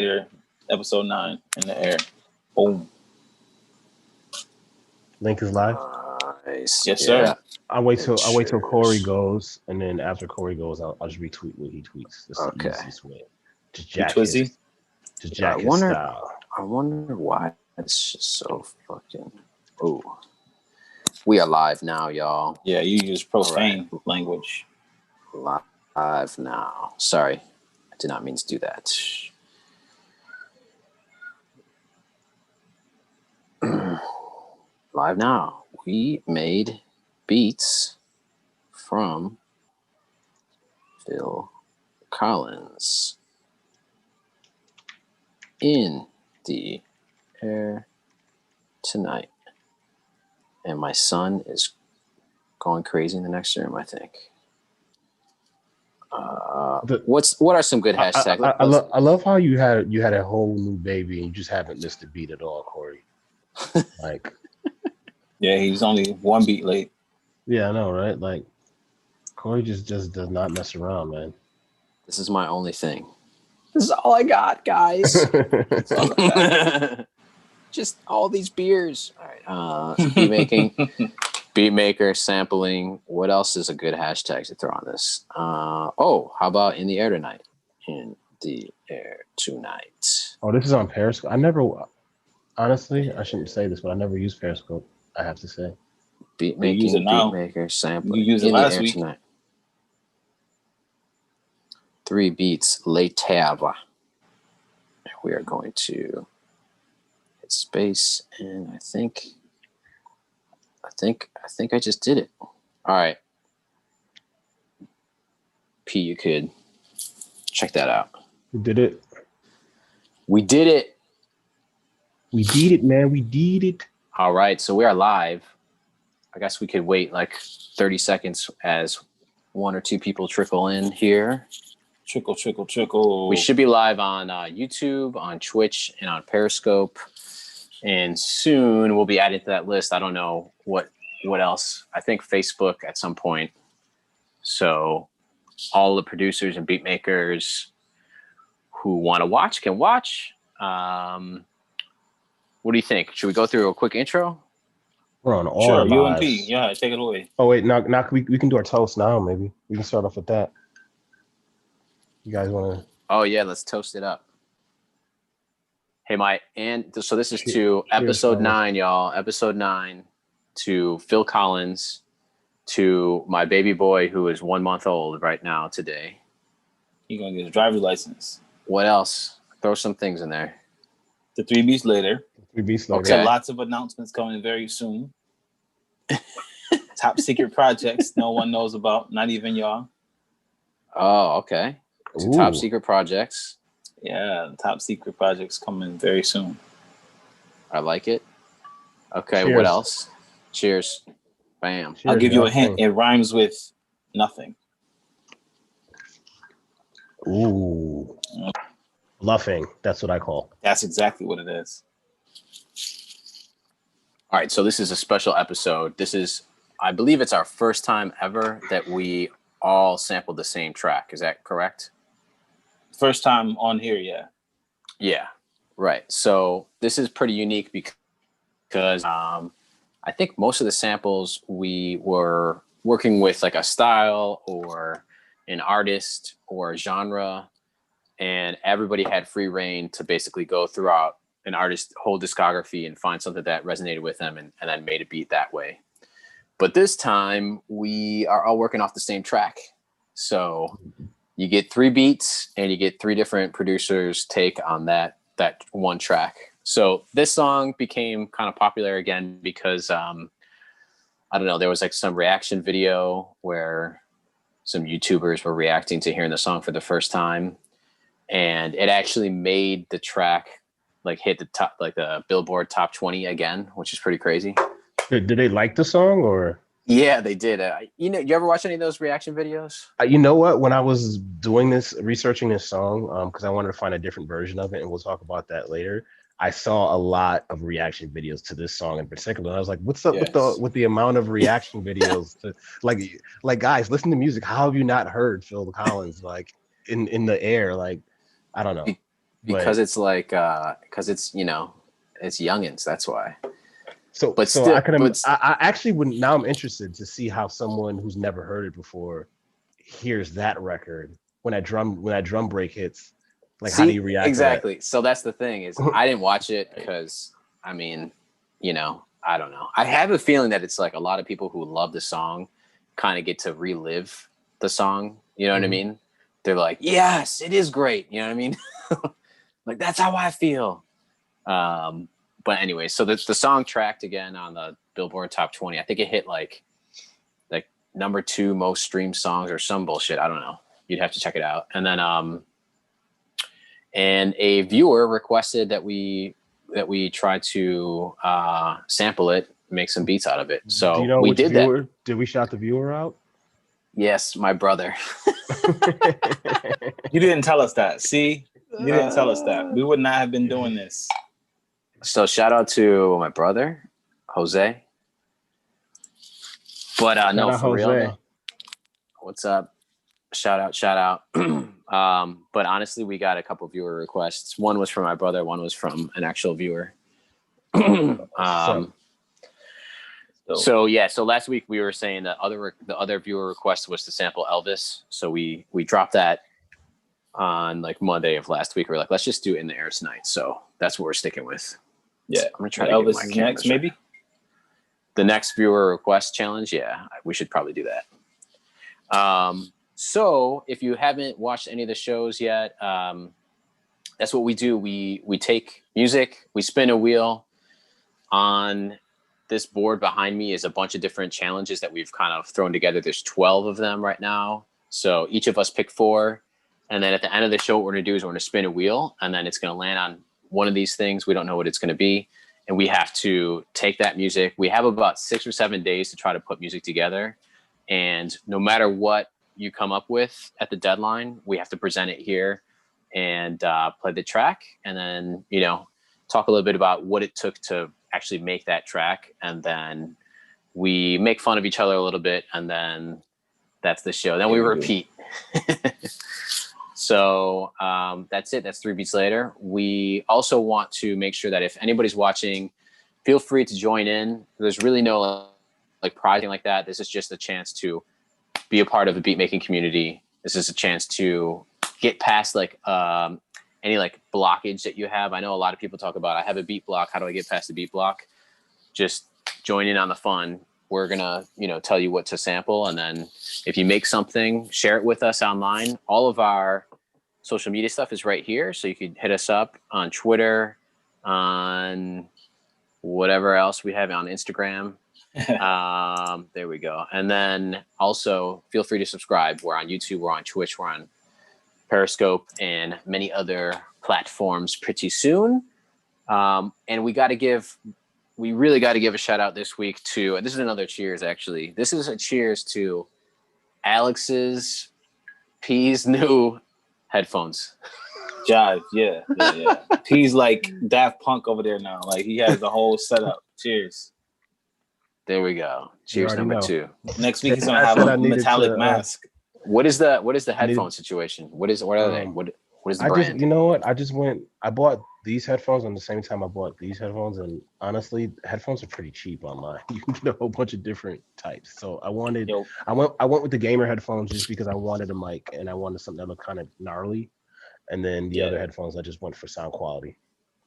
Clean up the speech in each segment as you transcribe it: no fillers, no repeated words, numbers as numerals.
later, episode 9 in the air. Boom. Link is live. Nice. Yes, sir. I'll wait till Corey goes, and then after Corey goes, I'll just retweet what he tweets. That's the easiest way. Just jack his style. I wonder why it's just so fucking. Oh, we are live now, y'all. Yeah, you use profane language. Live now. Sorry, I did not mean to do that. Live now. We made beats from Phil Collins in the air tonight. And my son is going crazy in the next room, I think. What are some good hashtags? I love how you had a whole new baby and you just haven't missed a beat at all, Corey. Like, yeah, he's only one beat late. Yeah, I know, right? Like, Corey just does not mess around, man. This is my only thing. This is all I got, guys. Just all these beers. All right. Beatmaking, beatmaker, sampling. What else is a good hashtag to throw on this? How about in the air tonight? In the air tonight. Oh, this is on Periscope. Honestly, I shouldn't say this, but I never use Periscope, I have to say. Beatmaking, beatmaker, sampling. You used it last week. Tonight. 3 beats, Les Tables. We are going to hit space, and I think I just did it. All right. P, you could check that out. We did it. We did it. We did it, man. We did it. All right, so we are live. I guess we could wait like 30 seconds as 1 or 2 people trickle in here. Trickle. We should be live on YouTube, on Twitch, and on Periscope. And soon we'll be added to that list. I don't know what else. I think Facebook at some point. So all the producers and beat makers who want to watch can watch. What do you think? Should we go through a quick intro? We're on all our UMP. Yeah, take it away. Oh, wait. Now we can do our toast now, maybe. We can start off with that. You guys want to? Oh, yeah. Let's toast it up. Hey, so this is to episode 9, y'all. Episode 9 to Phil Collins, to my baby boy who is 1 month old right now today. He's going to get his driver's license. What else? Throw some things in there. The 3 beats later. Okay. Lots of announcements coming very soon. Top secret projects no one knows about, not even y'all. Oh, okay. So top secret projects. Yeah, top secret projects coming very soon. I like it. Okay, Cheers. What else? Cheers. Bam. I'll give you a hint. It rhymes with nothing. Ooh. Bluffing. That's what I call. That's exactly what it is. All right, so this is a special episode. I believe it's our first time ever that we all sampled the same track. Is that correct? First time on here, yeah. Yeah, right. So this is pretty unique because I think most of the samples we were working with like a style or an artist or a genre, and everybody had free reign to basically go throughout an artist's whole discography and find something that resonated with them and then made a beat that way. But this time we are all working off the same track. So you get 3 beats and you get 3 different producers' take on that one track. So this song became kind of popular again because I don't know, there was like some reaction video where some YouTubers were reacting to hearing the song for the first time, and it actually made the track like hit the top, like the Billboard Top 20 again, which is pretty crazy. Did they like the song or? Yeah, they did. You ever watch any of those reaction videos? You know what? When I was doing this, researching this song, because I wanted to find a different version of it, and we'll talk about that later. I saw a lot of reaction videos to this song in particular. And I was like, "What's up with the amount of reaction videos to like guys, listen to music? How have you not heard Phil Collins like in the air? Like, I don't know." because it's like because it's it's youngins. That's why. So, But so still, I actually would. Now I'm interested to see how someone who's never heard it before hears that record when that drum break hits. Like, how do you react? Exactly. To that? So that's the thing is, I didn't watch it because I mean, I don't know. I have a feeling that it's like a lot of people who love the song kind of get to relive the song. You know what I mean? They're like, yes, it is great. You know what I mean? Like, that's how I feel. But anyway, so the song tracked again on the Billboard Top 20. I think it hit like number 2 most streamed songs or some bullshit. I don't know. You'd have to check it out. And then and a viewer requested that we try to sample it, make some beats out of it. So do you know we which did viewer? that. Did we shout the viewer out? Yes, my brother. You didn't tell us that. See, you didn't tell us that. We would not have been doing this. So shout out to my brother, Jose. But no, for real though. What's up? Shout out. But honestly, we got a couple viewer requests. One was from my brother. One was from an actual viewer. So last week we were saying that the other viewer request was to sample Elvis. So we dropped that on like Monday of last week. We're like, let's just do it in the air tonight. So that's what we're sticking with. Yeah, I'm gonna try to Elvis is next, maybe. The next viewer request challenge. Yeah, we should probably do that. So if you haven't watched any of the shows yet, that's what we do. We take music, we spin a wheel. On this board behind me is a bunch of different challenges that we've kind of thrown together. There's 12 of them right now. So each of us pick 4. And then at the end of the show, what we're going to do is we're going to spin a wheel, and then it's going to land on one of these things. We don't know what it's going to be. And we have to take that music. We have about 6 or 7 days to try to put music together. And no matter what you come up with at the deadline, we have to present it here and play the track. And then, talk a little bit about what it took to actually make that track. And then we make fun of each other a little bit. And then that's the show. Then we repeat. So that's it. That's 3 beats later. We also want to make sure that if anybody's watching, feel free to join in. There's really no like prizing like that. This is just a chance to be a part of the beat making community. This is a chance to get past like any like blockage that you have. I know a lot of people talk about, I have a beat block. How do I get past the beat block? Just join in on the fun. We're gonna, tell you what to sample. And then if you make something, share it with us online. All of our social media stuff is right here. So you can hit us up on Twitter, on whatever else we have on Instagram. There we go. And then also feel free to subscribe. We're on YouTube, we're on Twitch, we're on Periscope, and many other platforms pretty soon. And we really got to give a shout out this week to, and this is another cheers actually. This is a cheers to Alex's P's new headphones. Jive, yeah. He's like Daft Punk over there now. Like, he has the whole setup. Cheers. There we go. Cheers number 2. Next week he's gonna have a metallic mask. What is the headphone situation? What are they? What is the brand? You know what? I bought these headphones on the same time I bought these headphones, and honestly, headphones are pretty cheap online. You can get a whole bunch of different types. So I went with the gamer headphones just because I wanted a mic and I wanted something that looked kind of gnarly. And then the other headphones, I just went for sound quality.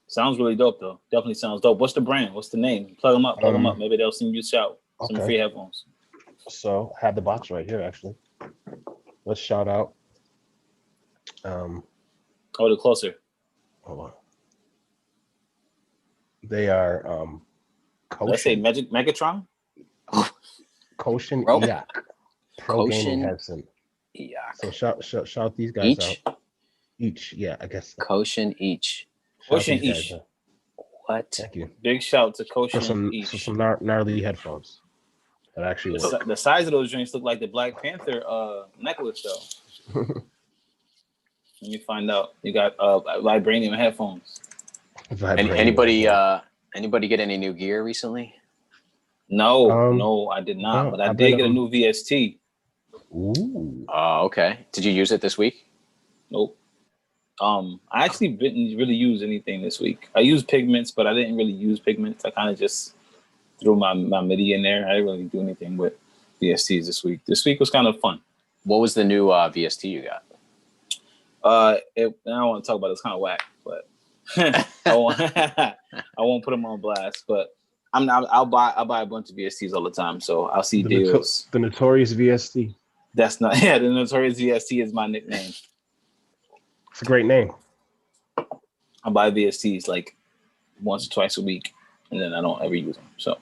Sounds really dope though. Definitely sounds dope. What's the brand? What's the name? Plug them up. Maybe they'll send you a shout. Some free headphones. So I have the box right here actually. Let's shout out. Hold it closer. Hold on. They are Let's say Megatron. Koshin Eyak. Pro gaming Koshin headset. Eyak. So shout these guys out. Each, yeah, I guess. Koshin each. Koshin each. What? Thank you. Big shout to Koshin each. For some gnarly headphones. That actually work. The size of those drinks look like the Black Panther necklace though. When you find out, you got vibranium headphones. Anybody get any new gear recently? No, I did not. But I did get a new VST. Ooh. Oh, okay. Did you use it this week? Nope. I actually didn't really use anything this week. I used pigments, but I didn't really use pigments. I kind of just threw my MIDI in there. I didn't really do anything with VSTs this week. This week was kind of fun. What was the new VST you got? I don't want to talk about it. It's kind of whack, but I won't put them on blast. But I'll buy a bunch of VSTs all the time, so I'll see deals. The Notorious VST. That's not the Notorious VST is my nickname. It's a great name. I buy VSTs like once or twice a week, and then I don't ever use them. So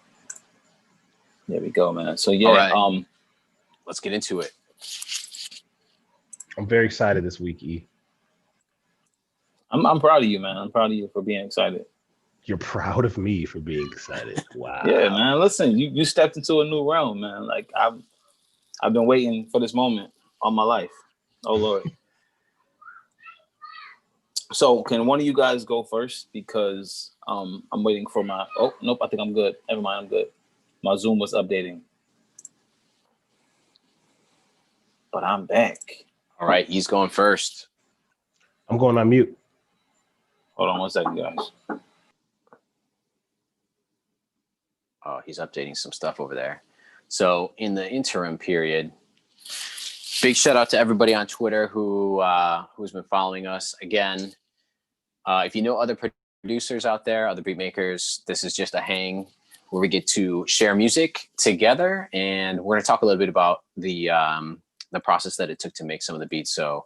there we go, man. So yeah, right. Let's get into it. I'm very excited this week, E. I'm proud of you, man. I'm proud of you for being excited. You're proud of me for being excited. Wow. Yeah, man. Listen, you stepped into a new realm, man. Like I've been waiting for this moment all my life. Oh Lord. So can one of you guys go first? Because I'm waiting for my nope, I think I'm good. Never mind, I'm good. My Zoom was updating. But I'm back. All right, he's going first. I'm going on mute. Hold on 1 second, guys. Oh, he's updating some stuff over there. So in the interim period, big shout out to everybody on Twitter who's been following us. Again, if you know other producers out there, other beat makers, this is just a hang where we get to share music together, and we're going to talk a little bit about the process that it took to make some of the beats. So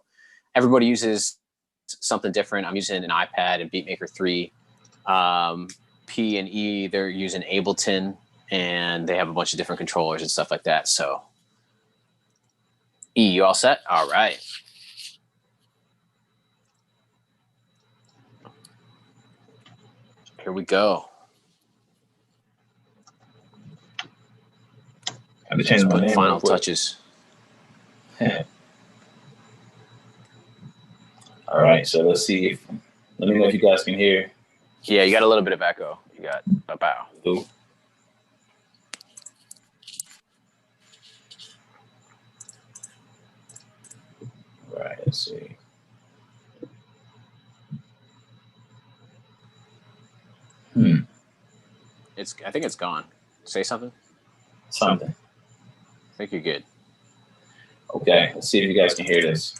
everybody uses something different. I'm using an iPad and Beatmaker 3. P and E, they're using Ableton, and they have a bunch of different controllers and stuff like that. So E, you all set? All right. Here we go. I have to change my name. Final touches. All right, so let's see. Let me know if you guys can hear. Yeah, you got a little bit of echo. You got a bow. Ooh. All right, let's see. I think it's gone. Say something. Something. I think you're good. Okay, let's see if you guys can hear this.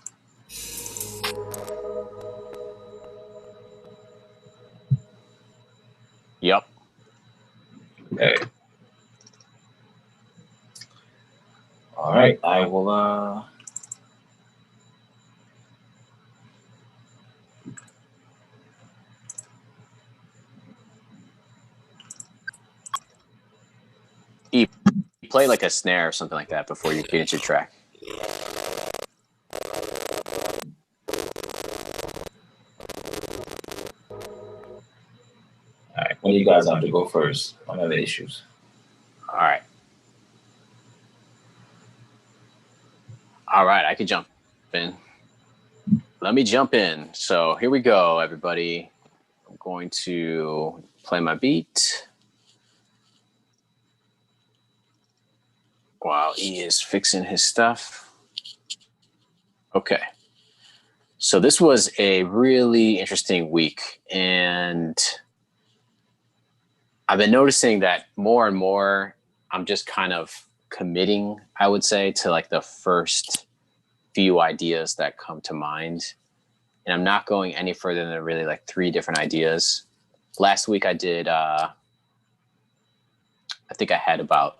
Yep. Okay. All right, I will play like a snare or something like that before you get into your track. All right, one of you guys have to go first. I have issues. All right. All right, I can jump in. Let me jump in. So here we go, everybody. I'm going to play my beat while E is fixing his stuff. Okay. So this was a really interesting week, and I've been noticing that more and more I'm just kind of committing, I would say, to like the first few ideas that come to mind. And I'm not going any further than really like 3 different ideas. Last week I did, I think I had about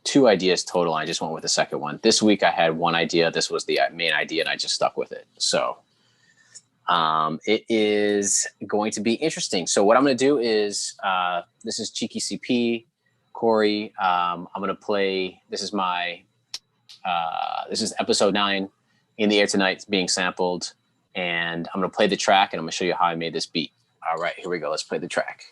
2 ideas total. And I just went with the second one. This week I had 1 idea. This was the main idea and I just stuck with it. So it is going to be interesting. So what I'm going to do is, this is Cheeky CP, Corey. I'm going to play, this is my, this is episode 9, In the Air Tonight. It's being sampled, and I'm going to play the track and I'm going to show you how I made this beat. All right, here we go. Let's play the track.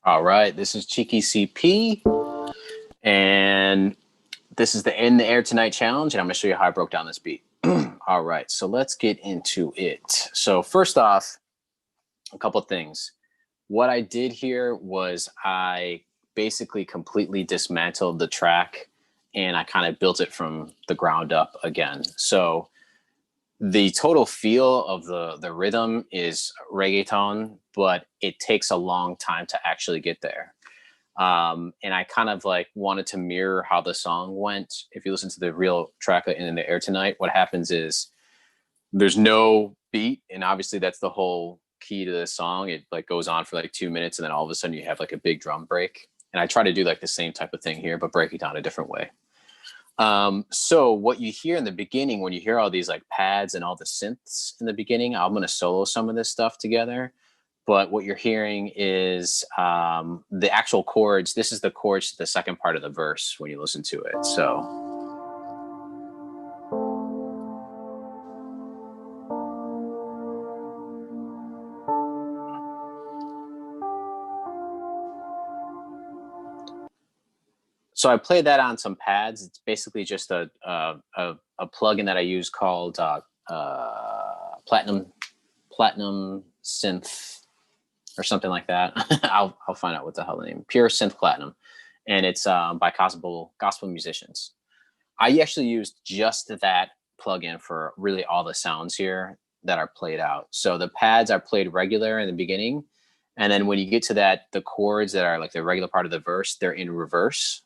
All right, this is Cheeky CP, and this is the In the Air Tonight challenge, and I'm going to show you how I broke down this beat. All right, so let's get into it. So first off, a couple things. What I did here was I basically completely dismantled the track, and I kind of built it from the ground up again. So the total feel of the rhythm is reggaeton, but it takes a long time to actually get there. And I kind of like wanted to mirror how the song went. If you listen to the real track In the Air Tonight, what happens is there's no beat, and obviously that's the whole key to the song. It like goes on for like 2 minutes, and then all of a sudden you have like a big drum break. And I try to do like the same type of thing here, but break it down a different way. So what you hear in the beginning, when you hear all these like pads and all the synths in the beginning, I'm going to solo some of this stuff together. But what you're hearing is the actual chords. This is the chords to the second part of the verse when you listen to it. So I played that on some pads. It's basically just a plugin that I use called Platinum Synth or something like that. I'll find out what the hell the name. Pure Synth Platinum, and it's by gospel musicians. I actually used just that plugin for really all the sounds here that are played out. So the pads are played regular in the beginning, and then when you get to that, the chords that are like the regular part of the verse, they're in reverse.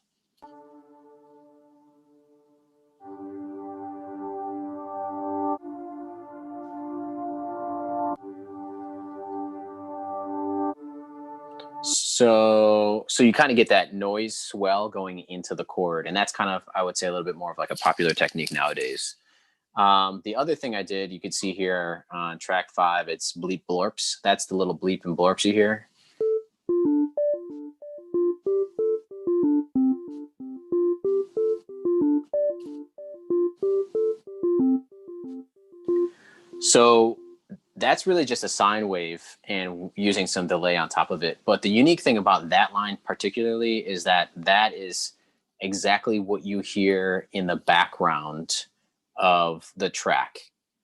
So you kind of get that noise swell going into the chord, and that's kind of, I would say, a little bit more of like a popular technique nowadays. The other thing I did, you can see here on track 5, it's bleep blorps. That's the little bleep and blorps you hear. So that's really just a sine wave and using some delay on top of it. But the unique thing about that line particularly is that that is exactly what you hear in the background of the track.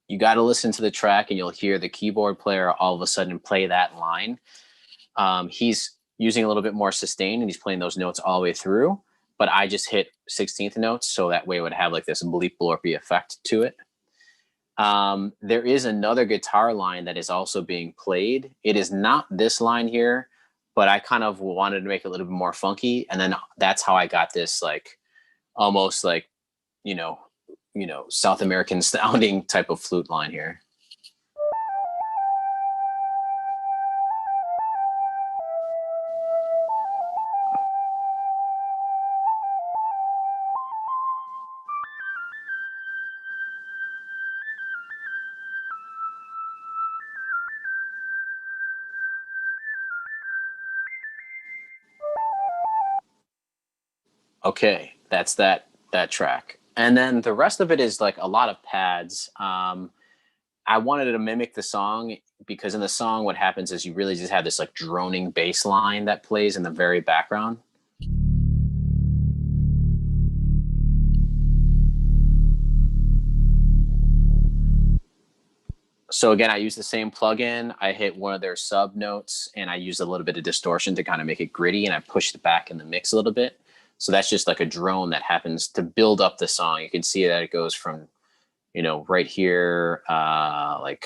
You got to listen to the track and you'll hear the keyboard player all of a sudden play that line. He's using a little bit more sustain and he's playing those notes all the way through, but I just hit 16th notes. So that way it would have like this bleep blorpy effect to it. There is another guitar line that is also being played. It is not this line here, but I kind of wanted to make it a little bit more funky. And then that's how I got this like almost like, you know, South American sounding type of flute line here. Okay, that's that track. And then the rest of it is like a lot of pads. I wanted to mimic the song because in the song what happens is you really just have this like droning bass line that plays in the very background. So again, I use the same plugin. I hit one of their sub notes and I use a little bit of distortion to kind of make it gritty, and I pushed it back in the mix a little bit. So that's just like a drone that happens to build up the song. You can see that it goes from, right here, like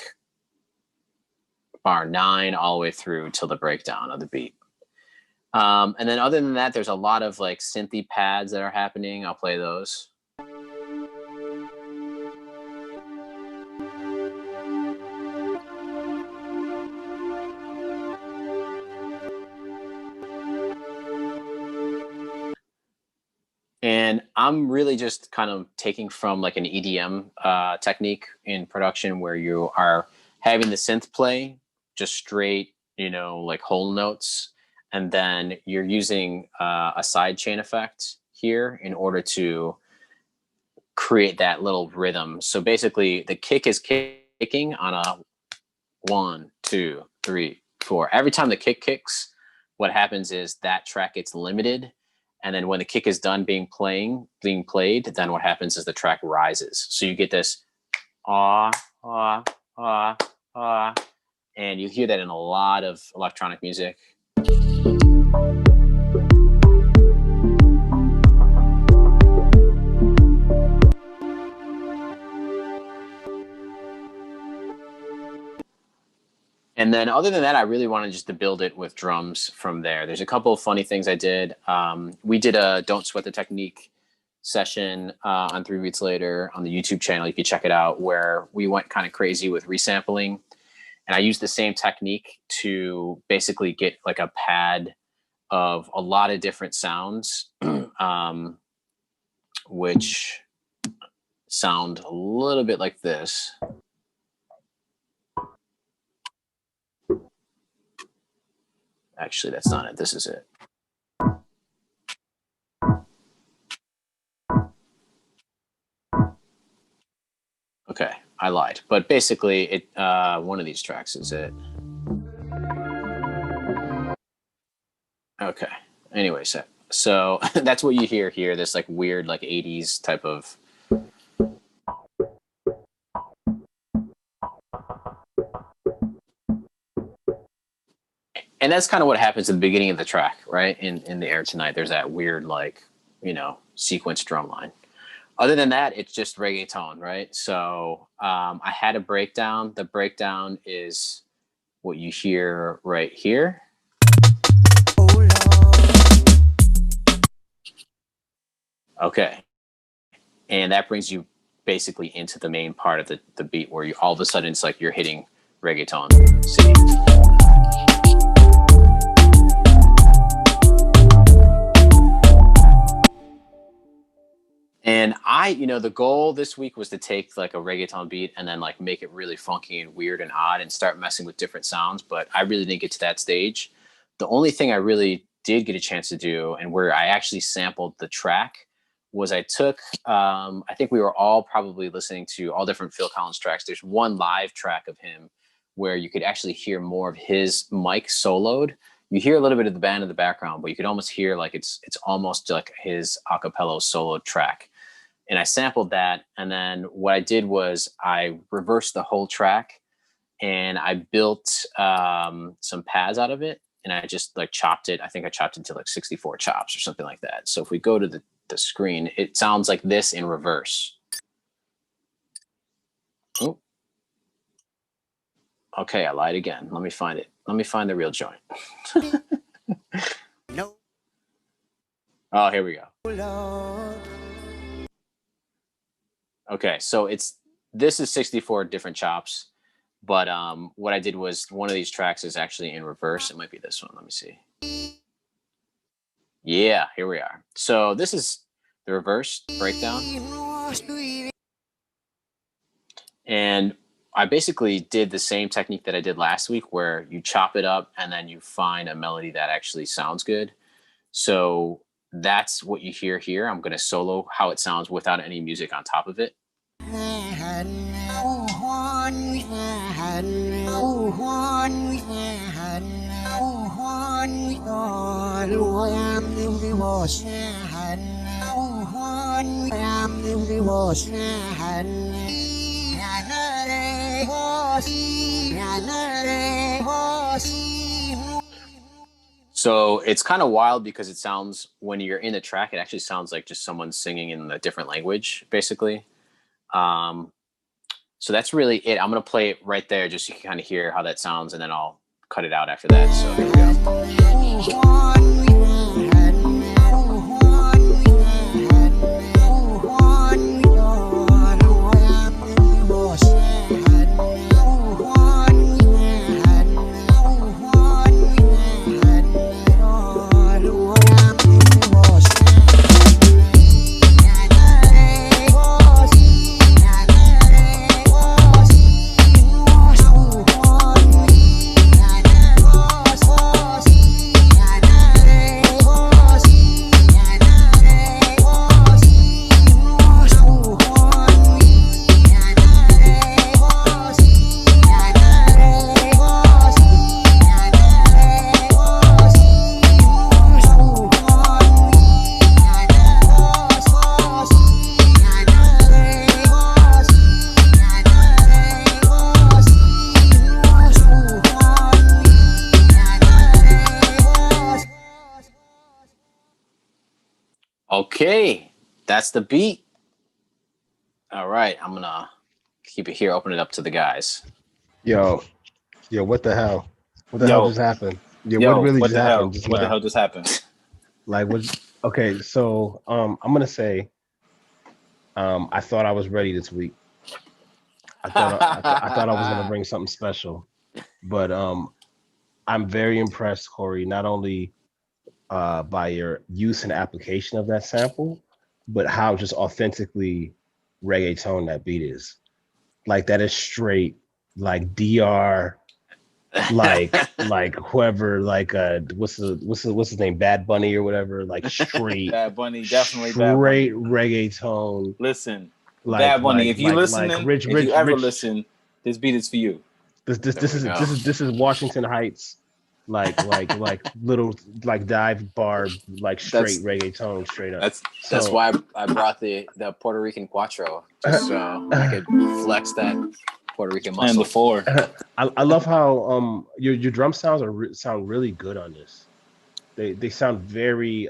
bar 9 all the way through till the breakdown of the beat. And then other than that, there's a lot of like synthy pads that are happening. I'll play those. And I'm really just kind of taking from like an EDM technique in production where you are having the synth play just straight, like whole notes. And then you're using a side chain effect here in order to create that little rhythm. So basically the kick is kicking on a 1, 2, 3, 4. Every time the kick kicks, what happens is that track gets limited. And then when the kick is done being played, then what happens is the track rises. So you get this ah, ah, ah, ah, and you hear that in a lot of electronic music. And then other than that, I really wanted just to build it with drums from there. There's a couple of funny things I did. We did a Don't Sweat the Technique session on 3 Beats Later on the YouTube channel. You can check it out, where we went kind of crazy with resampling. And I used the same technique to basically get like a pad of a lot of different sounds, which sound a little bit like this. Actually, that's not it. This is it. Okay, I lied. But basically, it one of these tracks is it. Okay. Anyways, so that's what you hear here. This like weird like 80s type of. And that's kind of what happens at the beginning of the track, right? In the Air Tonight, there's that weird, like, sequence drum line. Other than that, it's just reggaeton, right? So I had a breakdown. The breakdown is what you hear right here. Okay. And that brings you basically into the main part of the beat, where you all of a sudden it's like you're hitting reggaeton. See? And the goal this week was to take like a reggaeton beat and then like make it really funky and weird and odd and start messing with different sounds. But I really didn't get to that stage. The only thing I really did get a chance to do, and where I actually sampled the track, was I took, I think we were all probably listening to all different Phil Collins tracks. There's one live track of him where you could actually hear more of his mic soloed. You hear a little bit of the band in the background, but you could almost hear like it's almost like his a cappella solo track. And I sampled that. And then what I did was I reversed the whole track and I built some pads out of it. And I just like chopped it. I think I chopped it to like 64 chops or something like that. So if we go to the screen, it sounds like this in reverse. Oh. Okay, I lied again. Let me find it. Let me find the real joint. No. Oh, here we go. Okay, so this is 64 different chops, but what I did was one of these tracks is actually in reverse. It might be this one. Let me see. Yeah, here we are. So this is the reverse breakdown. And I basically did the same technique that I did last week, where you chop it up and then you find a melody that actually sounds good. So that's what you hear here. I'm going to solo how it sounds without any music on top of it. So it's kind of wild because it sounds, when you're in the track, it actually sounds like just someone singing in a different language, basically. So that's really it. I'm going to play it right there just so you can kind of hear how that sounds, and then I'll cut it out after that. So here we go. Okay, that's the beat. All right, I'm gonna keep it here. Open it up to the guys. Yo, what the hell? What the hell just happened? Yeah, what really what just the hell? happened just What the now? hell just happened? Like, what? Okay, so I'm gonna say, I thought I was ready this week. I thought I was gonna bring something special, but I'm very impressed, Corey. Not only by your use and application of that sample, but how just authentically reggaeton that beat is. Like that is straight, like DR, like whoever, like what's his name, Bad Bunny or whatever, like straight, Bad Bunny, definitely Bad Bunny. Reggaeton. Listen, Like Bad Bunny. If you if you ever rich. listen, this beat is for you. This is Washington Heights, like little like dive bar, like straight reggaeton, straight up. That's why I brought the Puerto Rican Cuatro, just so I could flex that Puerto Rican muscle. And before, I love how your drum sounds sound really good on this. They sound very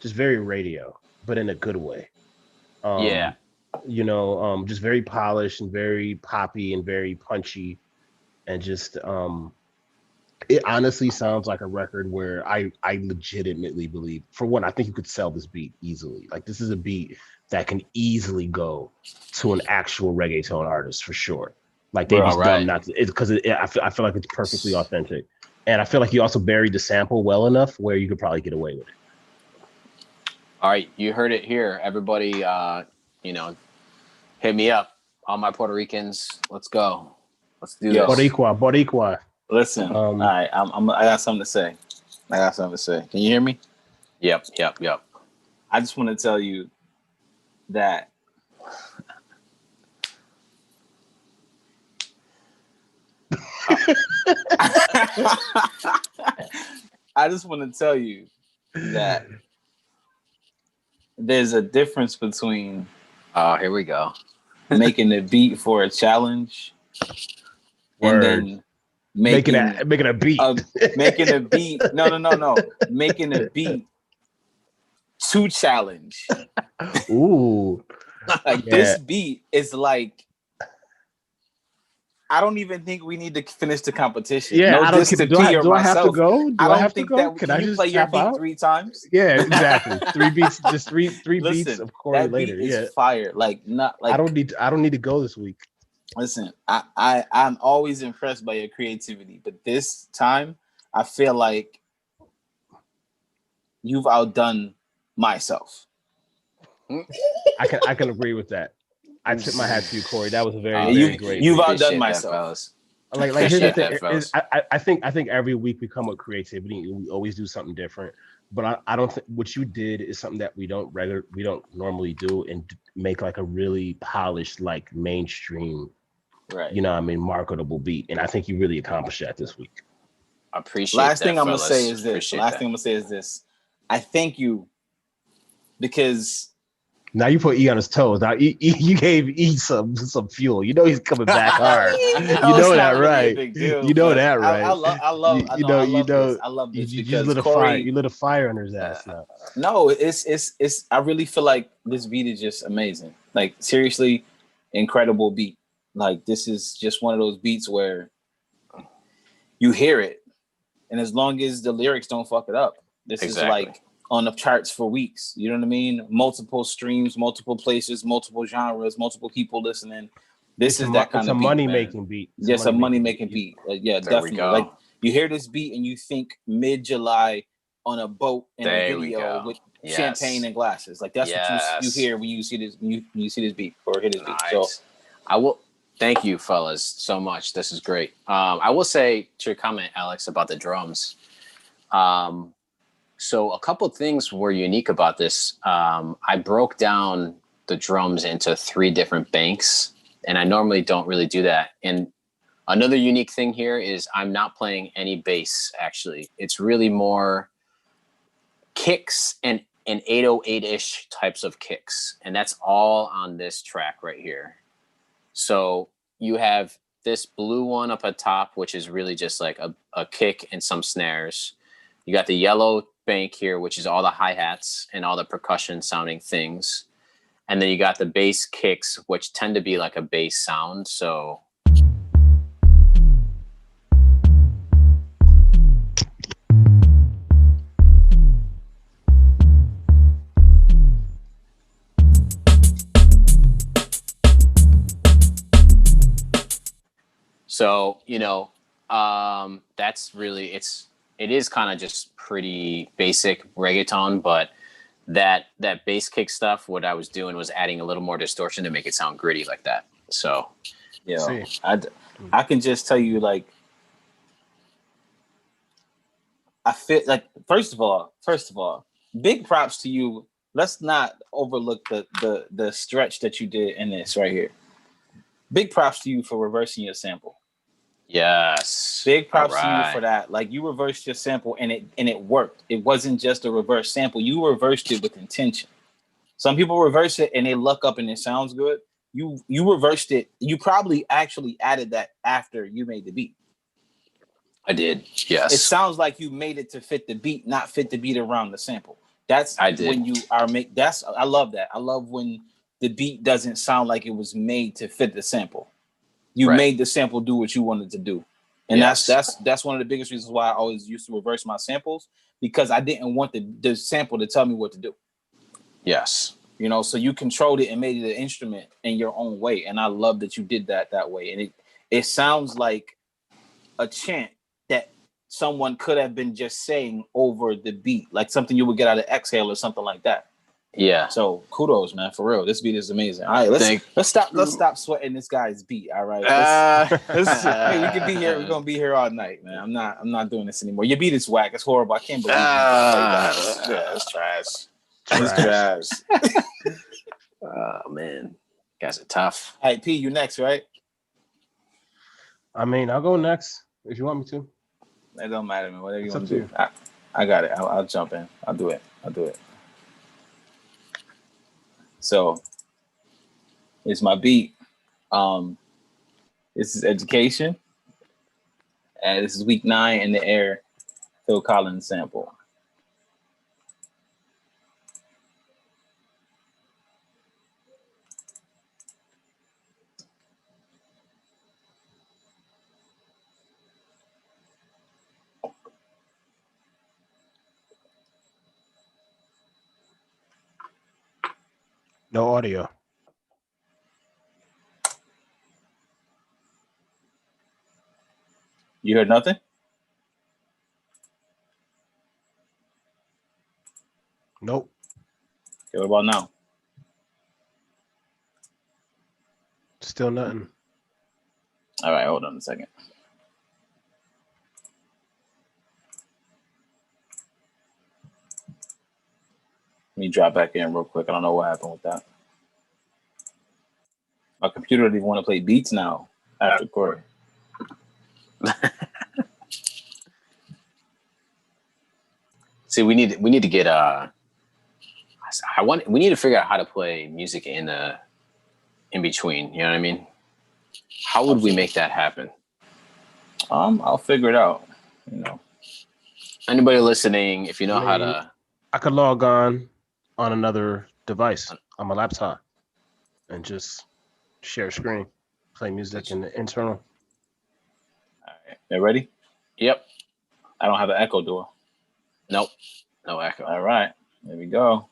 just very radio, but in a good way. Yeah. Just very polished and very poppy and very punchy, and just it honestly sounds like a record where I legitimately believe, for one, I think you could sell this beat easily. Like this is a beat that can easily go to an actual reggaeton artist for sure. Like they'd be dumb not to, because I feel like it's perfectly authentic, and I feel like you also buried the sample well enough where you could probably get away with it. All right, you heard it here, everybody. Hit me up, all my Puerto Ricans. Let's go. Let's do this. Boricua. Listen, all right, I got something to say. Can you hear me? Yep. I just want to tell you that I just want to tell you that there's a difference between here we go. making a beat for a challenge and then making a beat. Making a beat. No. Making a beat to challenge. Ooh. This beat is like, I don't even think we need to finish the competition. Yeah, I don't. Do I have to go? I don't think that. Can you play your beat out? 3 times? Yeah, exactly. 3 beats, just three Listen, beats of Corey later. Beat is fire. Like not like I don't need to go this week. Listen, I'm always impressed by your creativity, but this time I feel like you've outdone myself. I can agree with that. I tip my hat to you, Corey. That was very great. You've outdone myself. Like here's the thing. I think every week we come with creativity and we always do something different. But I don't think what you did is something that we don't normally do, and make like a really polished, like mainstream, right? Marketable beat. And I think you really accomplished that this week. I appreciate Last that, thing I'm fellas. gonna say is this. Last thing I'm gonna say is this. I thank you because now you put E on his toes. Now you gave E some fuel. He's coming back hard. You know that, right? You know that, right? I love this you because lit a Corey, fire. You lit a fire under his ass now. No, it's. I really feel like this beat is just amazing. Like seriously, incredible beat. Like this is just one of those beats where you hear it, and as long as the lyrics don't fuck it up, this is like on the charts for weeks. You know what I mean? Multiple streams, multiple places, multiple genres, multiple people listening. This is that kind of beat. It's a money-making beat. Yes, a money-making beat. Yeah, definitely. Like you hear this beat and you think mid-July on a boat in a video with champagne and glasses. Like that's what you hear when you see this. When you see this beat or hear this beat. So I will. Thank you, fellas, so much. This is great. I will say to your comment, Alex, about the drums. So a couple of things were unique about this. I broke down the drums into 3 different banks, and I normally don't really do that. And another unique thing here is I'm not playing any bass, actually. It's really more kicks and 808-ish types of kicks, and that's all on this track right here. So you have this blue one up at top, which is really just like a kick and some snares. You got the yellow bank here, which is all the hi-hats and all the percussion sounding things. And then you got the bass kicks, which tend to be like a bass sound. So that's really, it is kind of just pretty basic reggaeton, but that bass kick stuff, what I was doing was adding a little more distortion to make it sound gritty like that. So yeah, I can just tell you, like, I feel like, first of all, big props to you. Let's not overlook the stretch that you did in this right here. Big props to you for reversing your sample. Yes. Big props to you for that. Like, you reversed your sample and it worked. It wasn't just a reverse sample. You reversed it with intention. Some people reverse it and they luck up and it sounds good. You reversed it. You probably actually added that after you made the beat. I did. Yes. It sounds like you made it to fit the beat, not fit the beat around the sample. When you are I love that. I love when the beat doesn't sound like it was made to fit the sample. You made the sample do what you wanted to do. And that's one of the biggest reasons why I always used to reverse my samples, because I didn't want the sample to tell me what to do. Yes. You know, so you controlled it and made it an instrument in your own way. And I love that you did that way. And it sounds like a chant that someone could have been just saying over the beat, like something you would get out of Exhale or something like that. Yeah. So kudos, man, for real. This beat is amazing. All right, let's stop sweating this guy's beat. All right. Hey, we could be here. We're gonna be here all night, man. I'm not doing this anymore. Your beat is whack. It's horrible. I can't believe it's trash. It's trash. Oh man. Guys are tough. All right, P, you next, right? I mean, I'll go next if you want me to. It don't matter, man. Whatever you want to do. I got it. I'll jump in. I'll do it. So it's my beat. This is Education. And this is week 9 in the air. Phil Collins sample. No audio. You heard nothing? Nope. Okay, what about now? Still nothing. All right, hold on a second. Let me drop back in real quick. I don't know what happened with that. My computer doesn't even want to play beats now after Corey. See, we need to get we need to figure out how to play music in between. You know what I mean? How would we make that happen? I'll figure it out. You know, anybody listening, if you know how to, I could log on another device on my laptop and just share screen, play music in the internal. All right, you ready? Yep. I don't have an echo door. Nope. No echo. All right, there we go.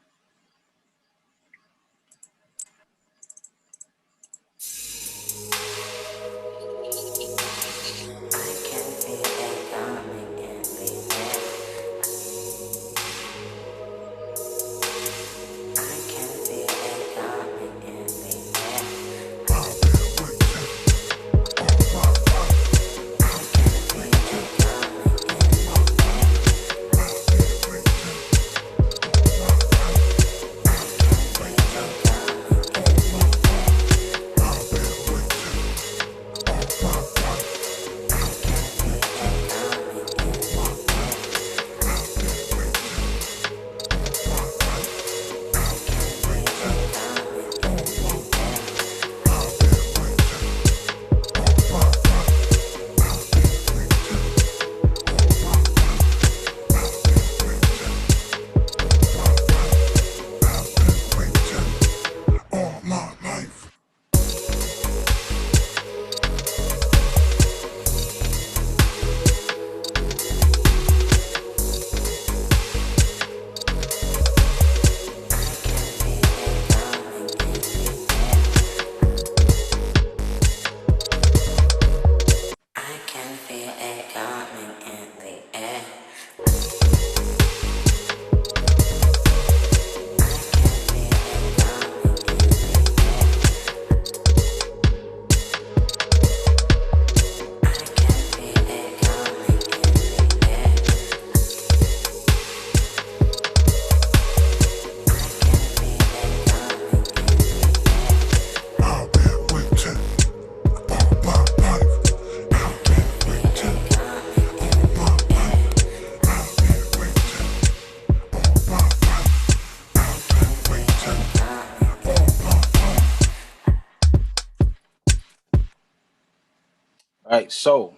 All right, so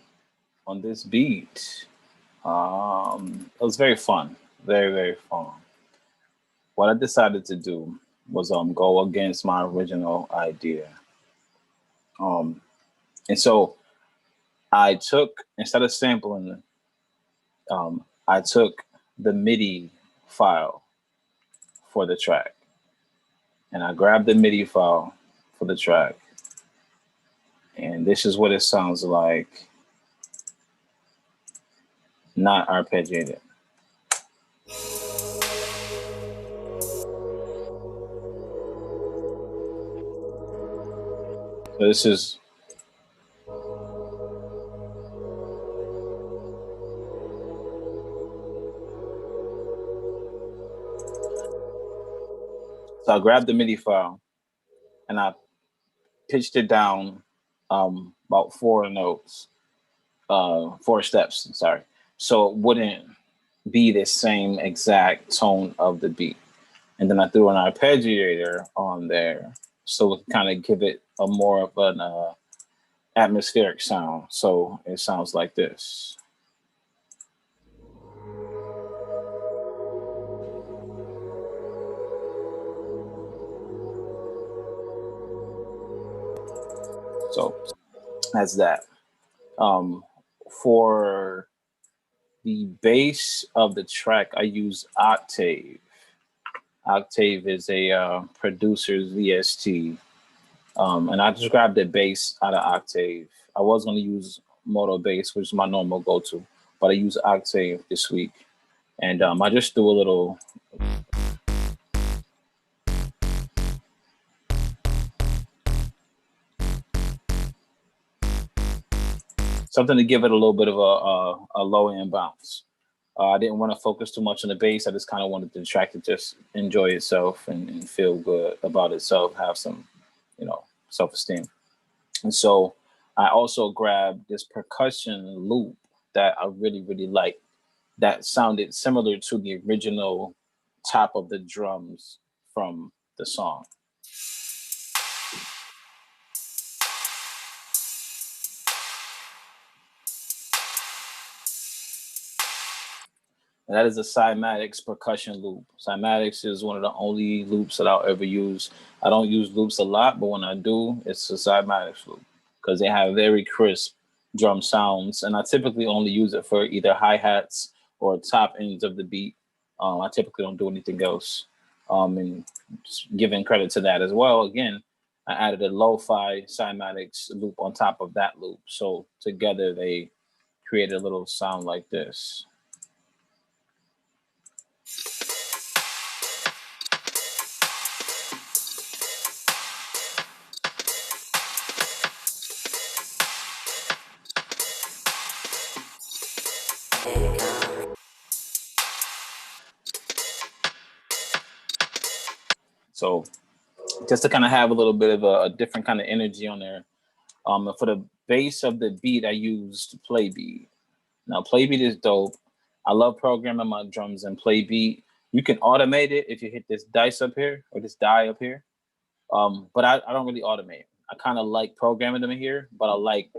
on this beat, it was very fun, very fun. What I decided to do was go against my original idea. Um, and so I took instead of sampling, I took the MIDI file for the track, and I grabbed the MIDI file for the track, and this is what it sounds like, not arpeggiated. So this is so I grabbed the MIDI file and I pitched it down about 4 notes, 4 steps, sorry. So it wouldn't be the same exact tone of the beat. And then I threw an arpeggiator on there so it kind of give it a more of an atmospheric sound. So it sounds like this. So that's that. For the bass of the track, I use Octave. Octave is a producer's VST. And I just grabbed the bass out of Octave. I was going to use Moto Bass, which is my normal go-to, but I use Octave this week. And I just do a little something to give it a little bit of a low end bounce. I didn't want to focus too much on the bass. I just kind of wanted the track to just enjoy itself and feel good about itself, have some, self-esteem. And so I also grabbed this percussion loop that I really like that sounded similar to the original top of the drums from the song. And that is a cymatics percussion loop. Cymatics is one of the only loops that I'll ever use. I don't use loops a lot, but when I do, it's a cymatics loop because they have very crisp drum sounds. And I typically only use it for either hi-hats or top ends of the beat. I typically don't do anything else. And giving credit to that as well, again, I added a lo-fi cymatics loop on top of that loop. So together they created a little sound like this. So just to kind of have a little bit of a different kind of energy on there. For the base of the beat, I used Playbeat. Now, Playbeat is dope. I love programming my drums in Playbeat. You can automate it if you hit this dice up here or this die up here. But I don't really automate. I kind of like programming them in here, but I like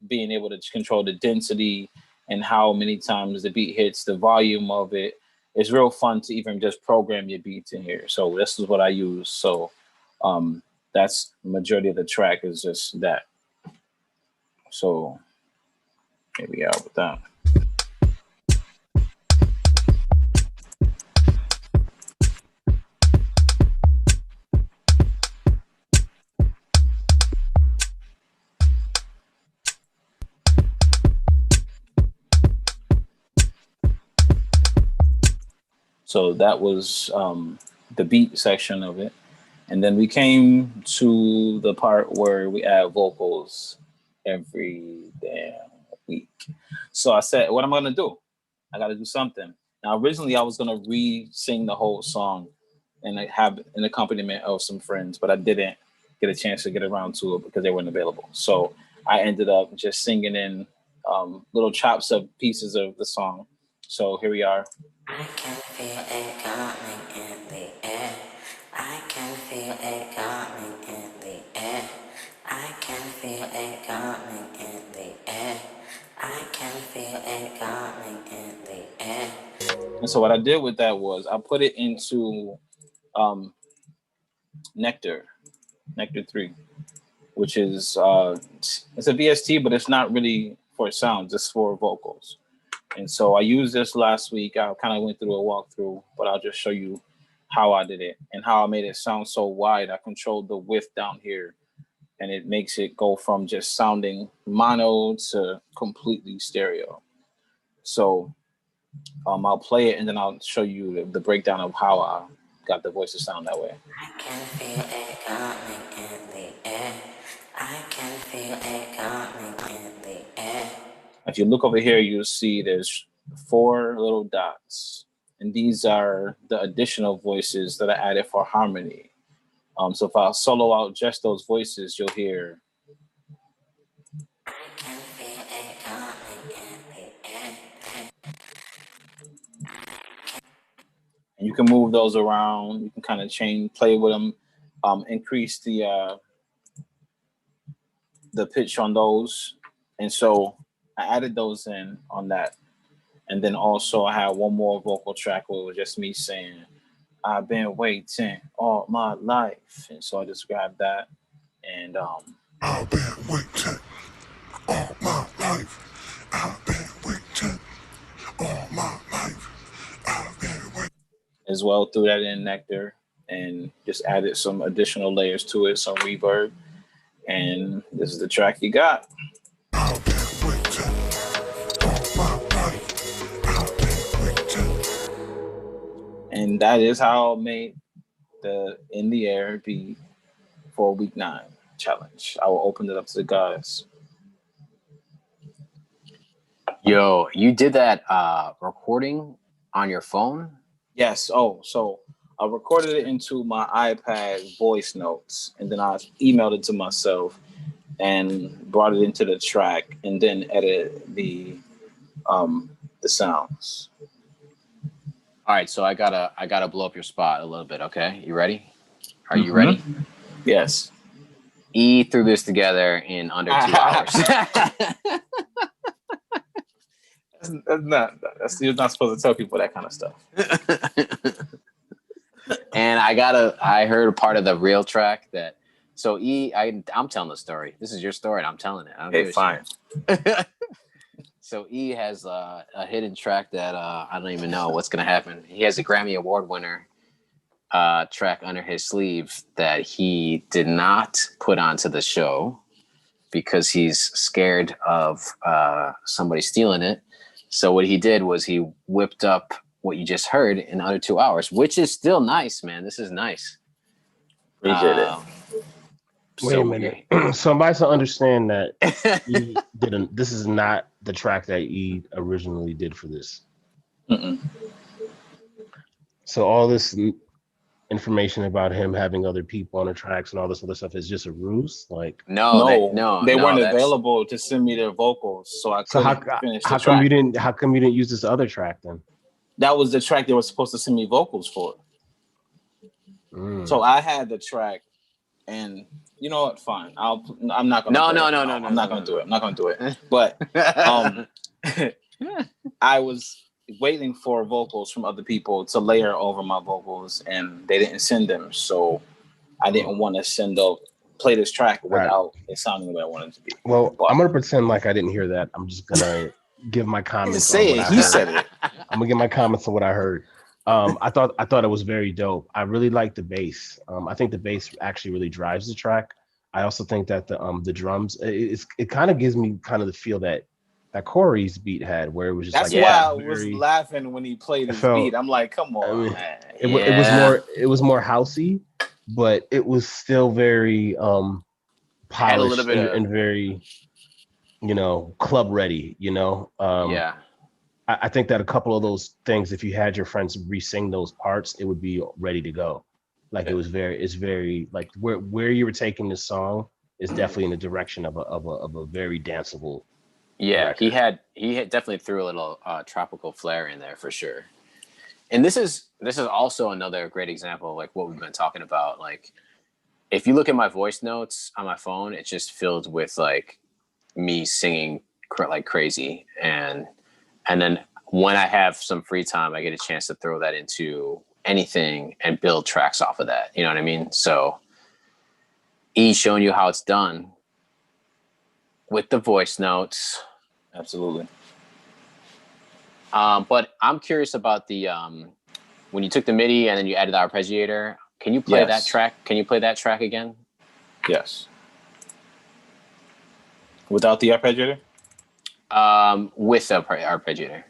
being able to control the density and how many times the beat hits, the volume of it. It's real fun to even just program your beats in here. So this is what I use. So that's the majority of the track is just that. So here we are with that. So that was the beat section of it. And then we came to the part where we add vocals every damn week. So I said, what am I going to do? I got to do something. Now, originally, I was going to re-sing the whole song and I have an accompaniment of some friends, but I didn't get a chance to get around to it because they weren't available. So I ended up just singing in little chops of pieces of the song. So here we are. I can feel it coming in the air. I can feel it coming in the air. I can feel it coming in the air. I can feel it coming in the air. And so what I did with that was I put it into um, Nectar 3, which is it's a VST, but it's not really for sounds, it's for vocals. And so I used this last week. I kind of went through a walkthrough, but I'll just show you how I did it and how I made it sound so wide. I controlled the width down here, and it makes it go from just sounding mono to completely stereo. So I'll play it and then I'll show you the breakdown of how I got the voice to sound that way. I can feel it coming in the air. I can feel it coming in the air. If you look over here, you'll see there's 4 little dots, and these are the additional voices that I added for harmony. So if I solo out just those voices, you'll hear. I can feel it coming in the air. And you can move those around. You can kind of change, play with them, increase the pitch on those. And so I added those in on that. And then also I had one more vocal track where it was just me saying, I've been waiting all my life. And so I just grabbed that and I've been waiting all my life. I've been waiting all my life. I've been waiting. as well, threw that in Nectar and just added some additional layers to it, some reverb. And this is the track you got. I've been waiting all my life. I've been waiting. And that is how I made the In the Air be for week 9 challenge. I will open it up to the guys. Yo, you did that recording on your phone? Yes. Oh, so I recorded it into my iPad voice notes, and then I emailed it to myself and brought it into the track, and then edited the sounds. All right, so I gotta blow up your spot a little bit. Okay, you ready? Are you ready? Yes. E threw this together in under 2 hours. You're not supposed to tell people that kind of stuff. And I heard a part of the real track that. So I'm telling the story. This is your story, and I'm telling it. Okay, fine. So E has a hidden track that I don't even know what's gonna happen. He has a Grammy Award winner track under his sleeve that he did not put onto the show because he's scared of somebody stealing it. So what he did was he whipped up what you just heard in under 2 hours, which is still nice, man. This is nice. Appreciate it. Wait a minute. Somebody to understand that E didn't. This is not the track that E originally did for this. Mm-mm. So all this information about him having other people on the tracks and all this other stuff is just a ruse. Like they weren't available to send me their vocals, so I couldn't finish the track. How come you didn't use this other track then? That was the track they were supposed to send me vocals for. So I had the track, and you know what? Fine. I'm not gonna. I'm not gonna do it. I'm not gonna do it. But I was waiting for vocals from other people to layer over my vocals, and they didn't send them. So I didn't want to play this track without it sounding the way I wanted it to be. Well, I'm gonna pretend like I didn't hear that. I'm just gonna give my comments. Say it. He said it. I'm gonna give my comments on what I heard. I thought it was very dope. I really like the bass. I think the bass actually really drives the track. I also think that the drums, it kind of gives me kind of the feel that Corey's beat had, where it was just that's why I was laughing when he played his beat. I'm like, come on, man. It was more housey, but it was still very polished and very, club ready. I think that a couple of those things, if you had your friends re-sing those parts, it would be ready to go. Like it's very like where you were taking this song is definitely in the direction of a very danceable. Yeah, record. he definitely threw a little tropical flair in there for sure. And this is also another great example of like what we've been talking about. Like if you look at my voice notes on my phone, it's just filled with like me singing like crazy, and then when I have some free time, I get a chance to throw that into anything and build tracks off of that. You know what I mean? So E showing you how it's done with the voice notes. Absolutely. But I'm curious about the when you took the MIDI and then you added the arpeggiator. Can you play that track? Can you play that track again? Yes. Without the arpeggiator? With the arpeggiator.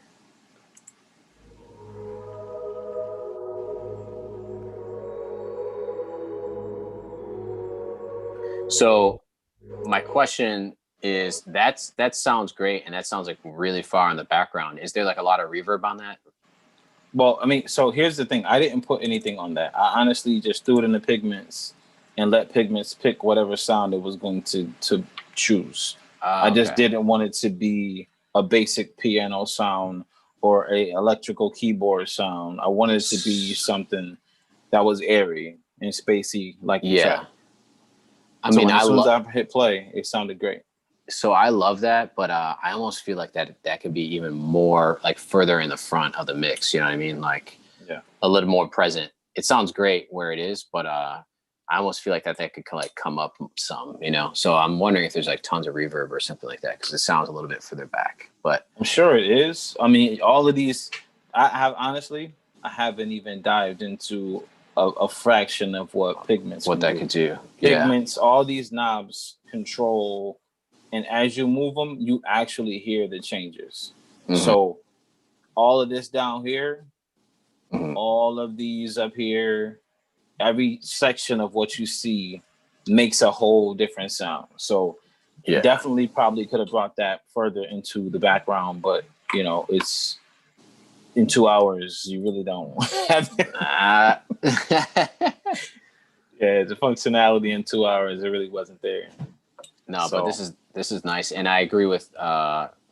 So my question is that sounds great, and that sounds like really far in the background. Is there like a lot of reverb on that? Well, I mean, so here's the thing. I didn't put anything on that. I honestly just threw it in the Pigments and let Pigments pick whatever sound it was going to choose. I just didn't want it to be a basic piano sound or a electrical keyboard sound. I wanted it to be something that was airy and spacey, like the track. I mean, as soon as I hit play, it sounded great. So I love that, but I almost feel like that could be even more like further in the front of the mix. You know what I mean? Like a little more present. It sounds great where it is, but I almost feel like that could like come up some, you know? So I'm wondering if there's like tons of reverb or something like that, because it sounds a little bit further back, but I'm sure it is. I mean, all of these, I haven't even dived into a fraction of what Pigments could do. Pigments, all these knobs control, and as you move them, you actually hear the changes. Mm-hmm. So all of this down here, all of these up here, every section of what you see makes a whole different sound. So definitely probably could have brought that further into the background, but you know, it's in 2 hours, you really don't have it. The functionality in 2 hours, it really wasn't there. No, so. But this is nice, and I agree with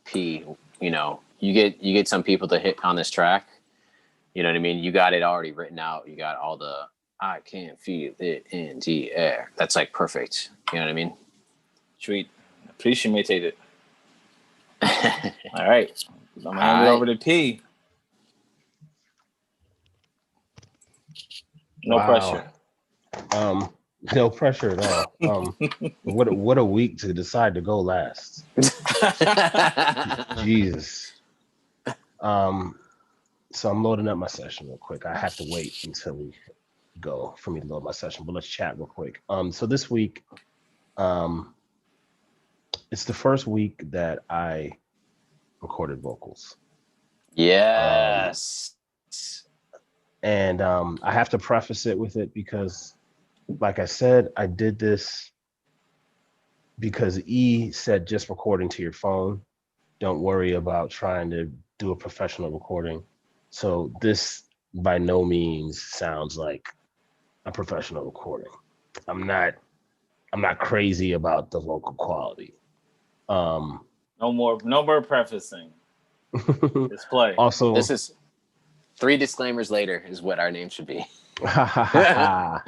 P. You know, you get some people to hit on this track. You know what I mean? You got it already written out. You got all the I can feel it in the air. That's like perfect. You know what I mean? Sweet. Appreciate it. All right. I'm gonna hand it over to P. No pressure. No pressure at all. What a week to decide to go last. Jesus. So I'm loading up my session real quick. I have to wait until we go for me to load my session, but let's chat real quick. So this week, it's the first week that I recorded vocals. Yes. And I have to preface it with it because, like I said, I did this because E said just recording to your phone. Don't worry about trying to do a professional recording. So this by no means sounds like a professional recording. I'm not crazy about the vocal quality. No more prefacing. Let's play. Also, this is 3 disclaimers later is what our name should be. Ha ha ha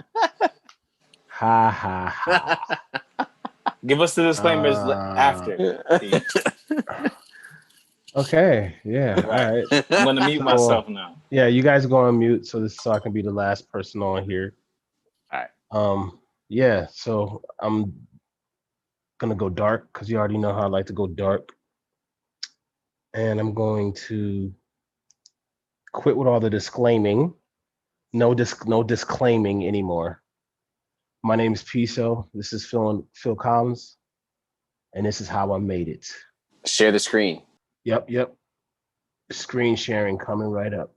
ha ha ha. Give us the disclaimers after. Okay, yeah, all right. I'm gonna mute myself now. Yeah, you guys go on mute so I can be the last person on here. All right. Yeah, so I'm gonna go dark because you already know how I like to go dark, and I'm going to quit with all the disclaiming. No disclaiming anymore. My name is Piso. This is Phil Collins, and this is how I made it. Share the screen. Yep. Screen sharing coming right up.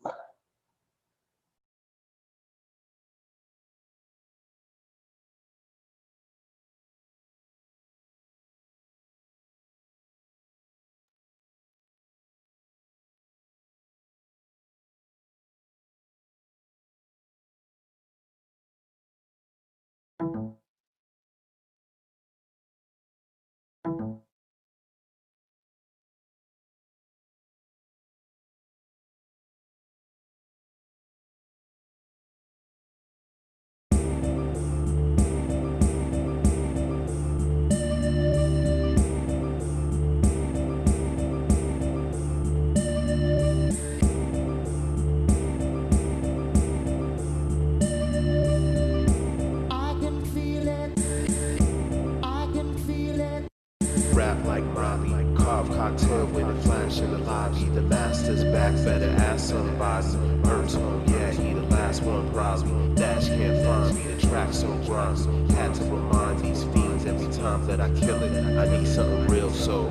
cocktail with a flash in the lobby. The master's back, better ask somebody. Earth's home, yeah, he the last one probably. Dash can't find me, the track so grimy. Had to remind these fiends every time that I kill it. I need something real, so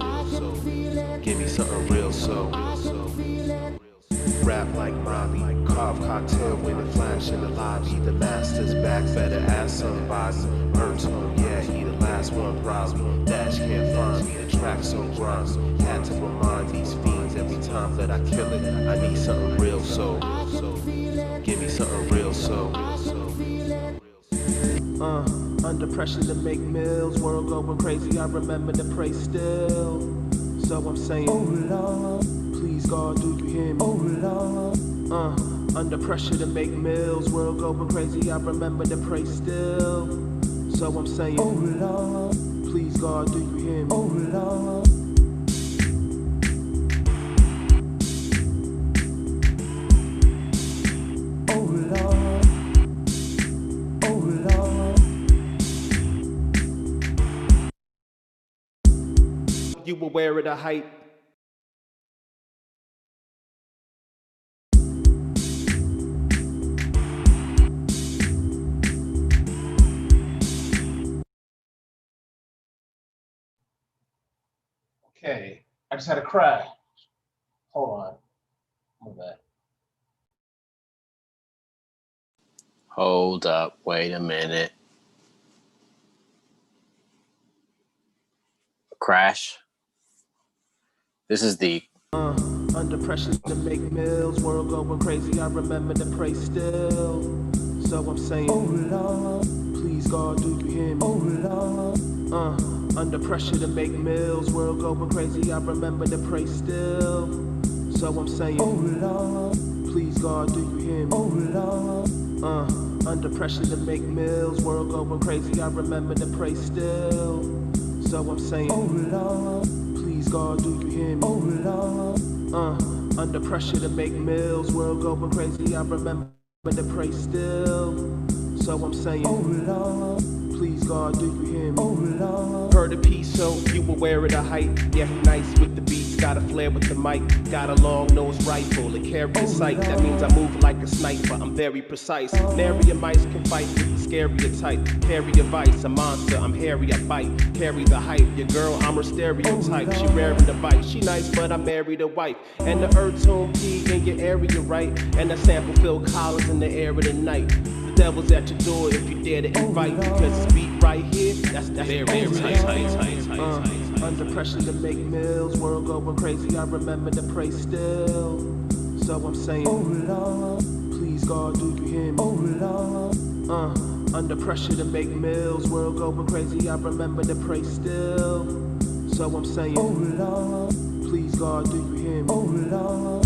give me something real, so rap like Robbie. Carve cocktail with a flash in the lobby. The master's back, better ask somebody. Earth's home, yeah, he the last one probably. Dash can't find me, the track so grimy. Had to remind these fiends every time that I kill it. I need something real, so give me something real, so under pressure to make meals, world going crazy, I remember to pray still. So I'm saying, oh Lord, please God, do you hear me? Oh Lord, under pressure to make meals, world going crazy, I remember to pray still. So I'm saying, oh Lord, please God, do you hear me? Oh Lord. You aware of the hype? Okay, I just had a cry. Hold on. Hold that. Hold up, wait a minute. Crash. This is the under pressure to make meals, world going crazy, I remember to pray still. So I'm saying, oh Lord, please God, do you hear me? Oh Lord, under pressure to make meals, world going crazy, I remember to pray still. So I'm saying, oh Lord, please God, do you hear me? Oh Lord, under pressure to make meals, world going crazy, I remember to pray still. So I'm saying, oh Lord, please God, do you hear me? Oh Lord, under pressure to make meals, world going crazy, I remember to pray still. So I'm saying, oh Lord, please God, do you hear me? Oh Lord. Heard a piece, so you aware of the hype. Yeah, he nice with the beats, got a flair with the mic. Got a long nose rifle, a carry a sight. That means I move like a sniper, I'm very precise. Nary a mice can fight with the scarier type. Carry a vice, a monster, I'm hairy, I bite. Carry the hype, your girl, I'm her stereotype. She raring the bite, she nice, but I married a wife. And the earth tone P in your area, right? And the sample filled collars in the air of the night. Devil's at your door if you dare to invite, because this beat right here, that's very tight. Under pressure to make meals, world going crazy, I remember to pray still. So I'm saying, oh Lord, please God, do you hear me? Oh Lord, under pressure to make meals, world going crazy, I remember to pray still. So I'm saying, oh Lord, please God, do you hear me? Oh Lord.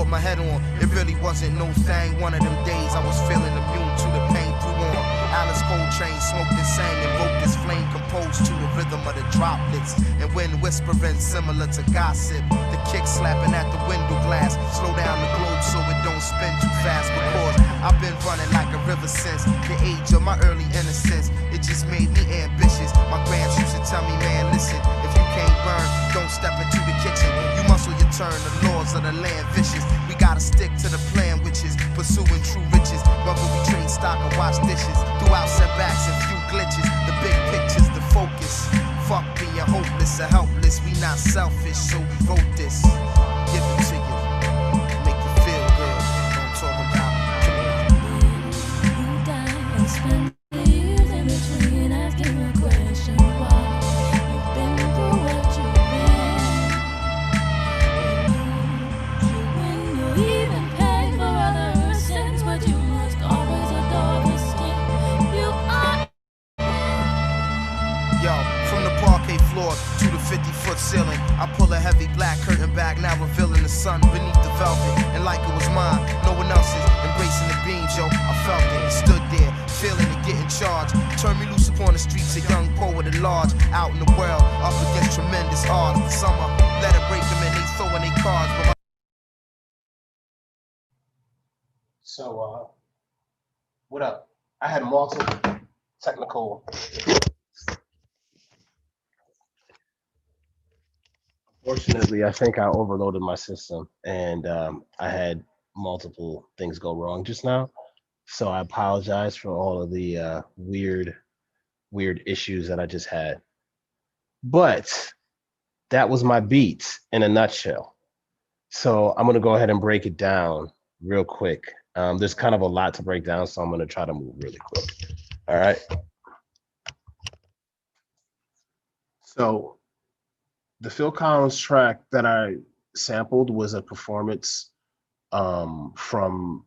My head on, it really wasn't no thing. One of them days I was feeling immune to the pain through on Alice Coltrane, smoked and sang and wrote this flame composed to the rhythm of the droplets. And when whispering similar to gossip, the kick slapping at the window glass, slow down the globe so it don't spin too fast. Because I've been running like a river since the age of my early innocence. It just made me ambitious. My grands used to tell me, man, listen, if you can't burn, don't step into the kitchen. You muscle your turn, the laws of the land vicious. We gotta stick to the plan, which is pursuing true riches. Whether we trade stock or wash dishes, throughout setbacks and few glitches, the big picture's the focus. Fuck being hopeless or helpless, we not selfish, so we wrote this. Give it to you, make you feel good. I'm talking about. You die and spend the years in between asking a question why. You've been through what you've been. You even pay for other sins, but you must always adore the skin. You are. Yo, from the parquet floor to the 50-foot ceiling, I pull a heavy black curtain back, now revealing the sun beneath the velvet. And like it was mine, no one else's, embracing the beams, yo, I felt it, stood there, the streets, a young poet at large, out in the world, up against tremendous odds. The summer, let it break them and they throwing their cards. So, what up? I had multiple technical. Fortunately, I think I overloaded my system, and I had multiple things go wrong just now. So I apologize for all of the weird issues that I just had. But that was my beat in a nutshell. So I'm gonna go ahead and break it down real quick. There's kind of a lot to break down, so I'm gonna try to move really quick. All right. So the Phil Collins track that I sampled was a performance from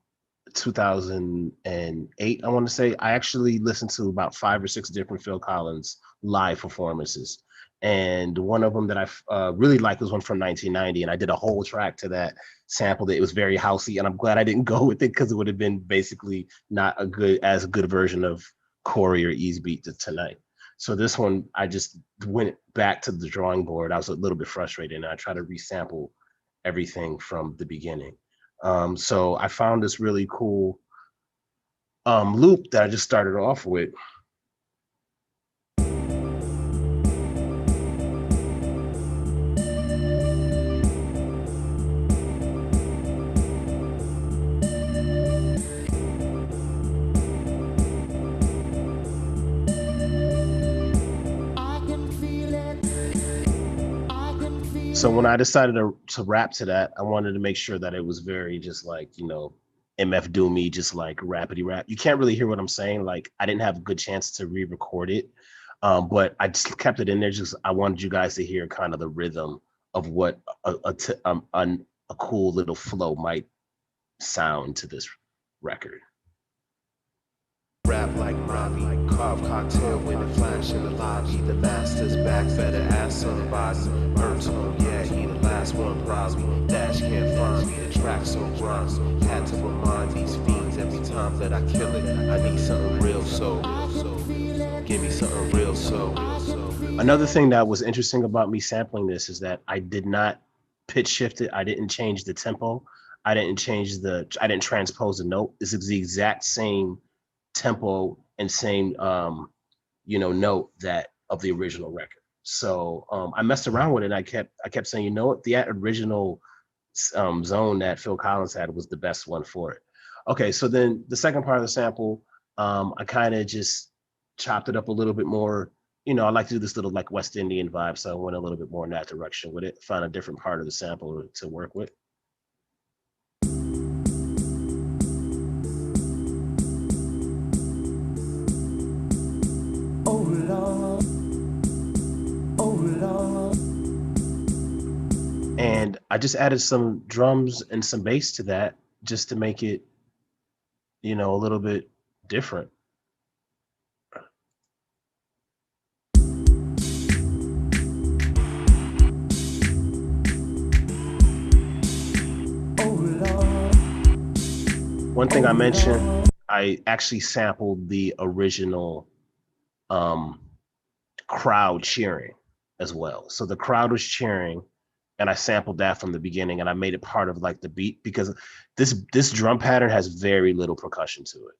2008, I want to say. I actually listened to about 5 or 6 different Phil Collins live performances. And one of them that I really liked was one from 1990. And I did a whole track to that, sampled it. It was very housey. And I'm glad I didn't go with it because it would have been basically not as good version of Corey or E's beat to tonight. So this one, I just went back to the drawing board. I was a little bit frustrated and I tried to resample everything from the beginning. So I found this really cool loop that I just started off with. So when I decided to rap to that, I wanted to make sure that it was very just like, you know, MF Doomy, just like rapidy rap. You can't really hear what I'm saying. Like I didn't have a good chance to re-record it, but I just kept it in there. Just I wanted you guys to hear kind of the rhythm of what a cool little flow might sound to this record. Rap like Robbie, carve cocktail when it flash in the lobby. The master's back, better ask somebody. Earth tone, yeah, he the last one probably. Dash can't find me, the track so grimy. Had to remind these fiends every time that I kill it. I need something real, so give me something real, so. Another thing that was interesting about me sampling this is that I did not pitch shift it. I didn't change the tempo. I didn't transpose the note. This is the exact same tempo and same note that of the original record. So I messed around with it and I kept saying, you know what, the original zone that Phil Collins had was the best one for it. Okay, so then the second part of the sample, I kind of just chopped it up a little bit more. You know, I like to do this little like West Indian vibe, so I went a little bit more in that direction with it, found a different part of the sample to work with. And I just added some drums and some bass to that just to make it, you know, a little bit different. One thing I mentioned, I actually sampled the original crowd cheering as well. So the crowd was cheering and I sampled that from the beginning and I made it part of like the beat because this drum pattern has very little percussion to it.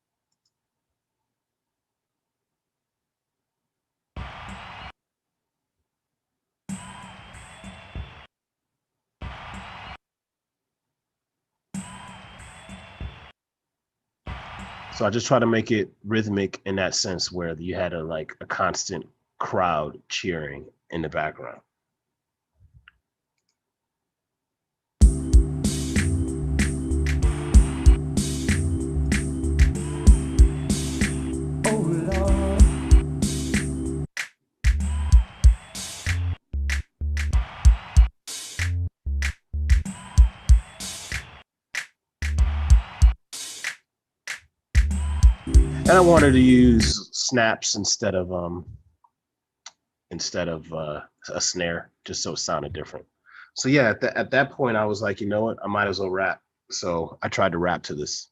So I just try to make it rhythmic in that sense where you had a constant crowd cheering in the background. And I wanted to use snaps instead of a snare, just so it sounded different. So yeah, at that point, I was like, you know what, I might as well rap. So I tried to rap to this.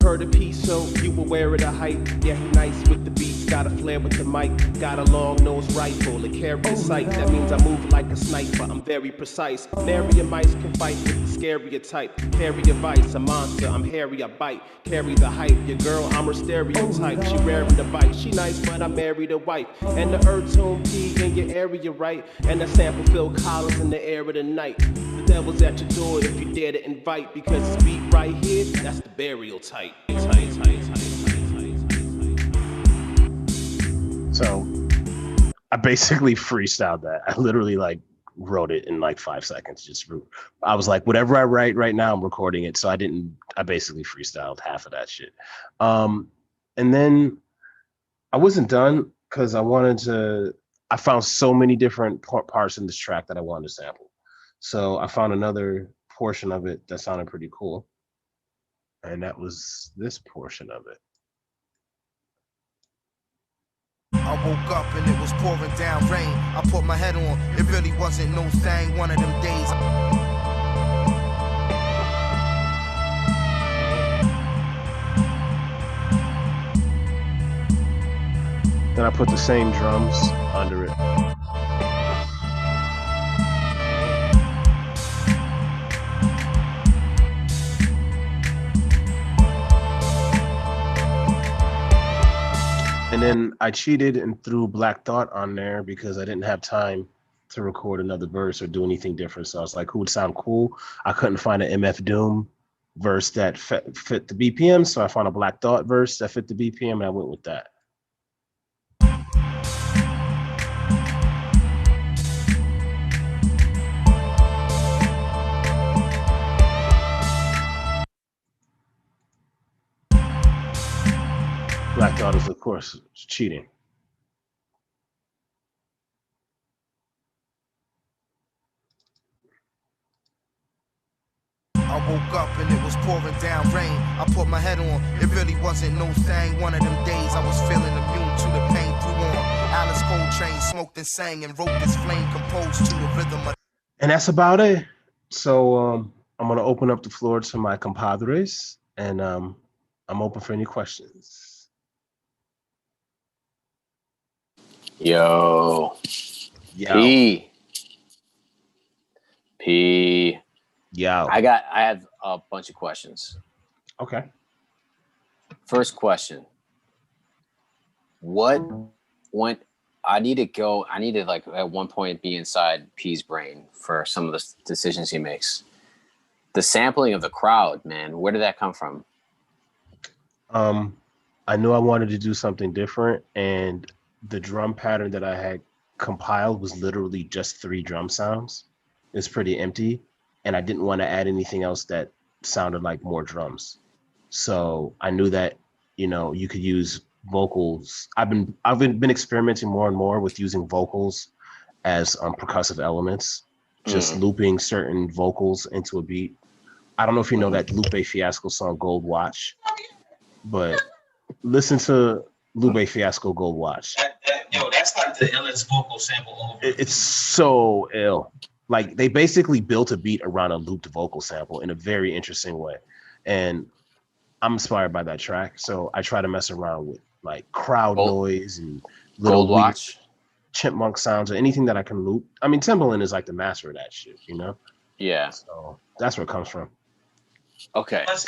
Heard a piece, so you aware of the hype. Yeah, he nice with the beats, got a flair with the mic. Got a long nose rifle, a carry a sight. That means I move like a sniper, I'm very precise. Nary mice can fight with the scarier type. Carry a vice, a monster, I'm hairy, I bite. Carry the hype, your girl, I'm her stereotype. She raring to bite, she nice, but I married a wife. And the earth tone P in your area, right? And the sample Phil Collins in the air of the night. The devil's at your door if you dare to invite. Because this beat right here, that's the burial type. So I basically freestyled that. I literally like wrote it in like 5 seconds. I was like, whatever I write right now, I'm recording it. So I basically freestyled half of that shit. And then I wasn't done because I found so many different parts in this track that I wanted to sample. So I found another portion of it that sounded pretty cool. And that was this portion of it. I woke up and it was pouring down rain. I put my head on, it really wasn't no thing. One of them days. Then I put the same drums under it. And then I cheated and threw Black Thought on there because I didn't have time to record another verse or do anything different. So I was like, who would sound cool? I couldn't find an MF Doom verse that fit the BPM. So I found a Black Thought verse that fit the BPM and I went with that. Black Thought is, of course, cheating. I woke up and it was pouring down rain. I put my head on, it really wasn't no thing. One of them days I was feeling immune to the pain through on. Alice Coltrane smoked and sang and wrote this flame composed to the rhythm of. And that's about it. So I'm going to open up the floor to my compadres and I'm open for any questions. Yo. P. Yo. I have a bunch of questions. Okay. First question. What went I need to like at one point be inside P's brain for some of the decisions he makes. The sampling of the crowd, man, where did that come from? I knew I wanted to do something different, and the drum pattern that I had compiled was literally just 3 drum sounds. It's pretty empty, and I didn't want to add anything else that sounded like more drums. So I knew that, you could use vocals. I've been experimenting more and more with using vocals as percussive elements, just looping certain vocals into a beat. I don't know if you know that Lupe Fiasco song Gold Watch, but listen to Lupe Fiasco Gold Watch. That's like the illest vocal sample over. It's so ill. Like, they basically built a beat around a looped vocal sample in a very interesting way. And I'm inspired by that track. So I try to mess around with like crowd noise and little Gold Watch, chipmunk sounds, or anything that I can loop. I mean, Timbaland is like the master of that shit, Yeah. So that's where it comes from. Okay. Plus,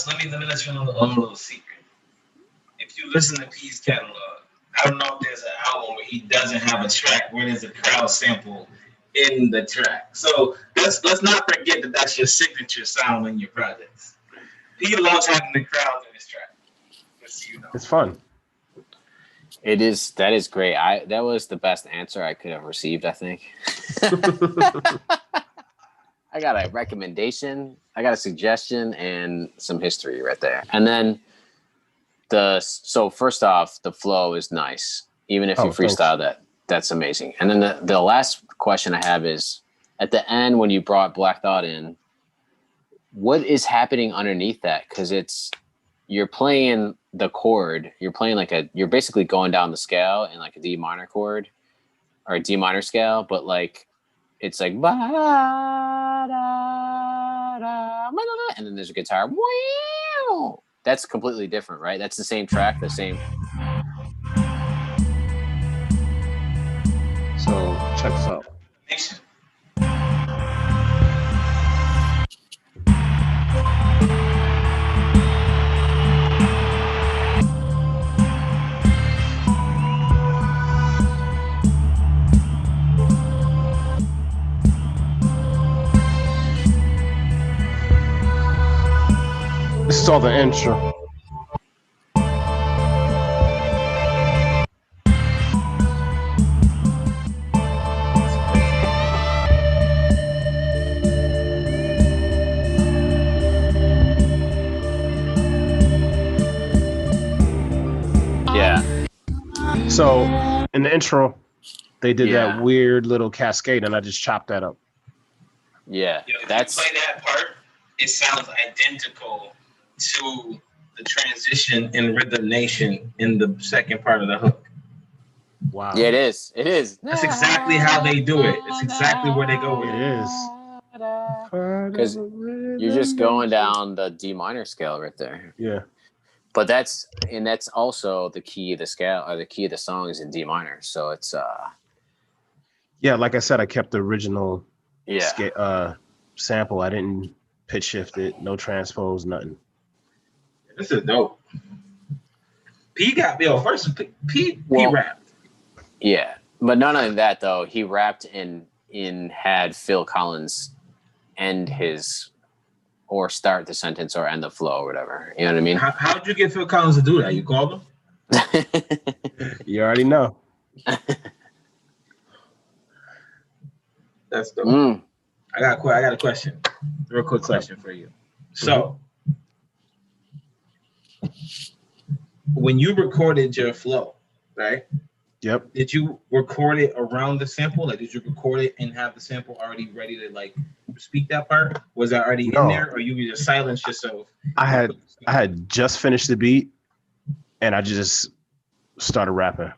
let me let you know a little secret. If you listen to P's catalog, I don't know if there's an album where he doesn't have a track where there's a crowd sample in the track. So let's not forget that that's your signature sound in your projects. He loves having the crowd in his track. Just so you know. It's fun. It is. That is great. That was the best answer I could have received, I think. I got a recommendation, I got a suggestion, and some history right there. And then so first off, the flow is nice. Even if you freestyle that, that's amazing. And then the last question I have is, at the end when you brought Black Thought in, what is happening underneath that? Because you're playing the chord, you're basically going down the scale in like a D minor chord or a D minor scale, but like it's like and then there's a guitar That's completely different, right? That's the same track, the same. So check this out. This is all the intro. Yeah. So in the intro, they did Yeah. that weird little cascade, and I just chopped that up. Yeah. If That's you play that part, it sounds identical to the transition in Rhythm Nation in the second part of the hook. Wow. yeah, it is. It is. That's exactly how they do it. It's exactly where they go with It it. is. Because you're just going down the D minor scale right there. Yeah. But that's also the key of the scale, or the key of the song is in D minor. So it's Yeah, like I said, I kept the original yeah. sample. I didn't pitch shift it, no transpose, nothing. This is dope. P got first P rapped. Yeah. But none of that though. He rapped and had Phil Collins end his or start the sentence or end the flow or whatever. You know what I mean? How'd you get Phil Collins to do that? You called him? You already know. That's dope. I got a question. Real quick question for you. So when you recorded your flow, right? Yep. Did you record it around the sample? Like, did you record it and have the sample already ready to like speak that part? Was that already in there, or you just silence yourself? I had just finished the beat, and I just started rapping.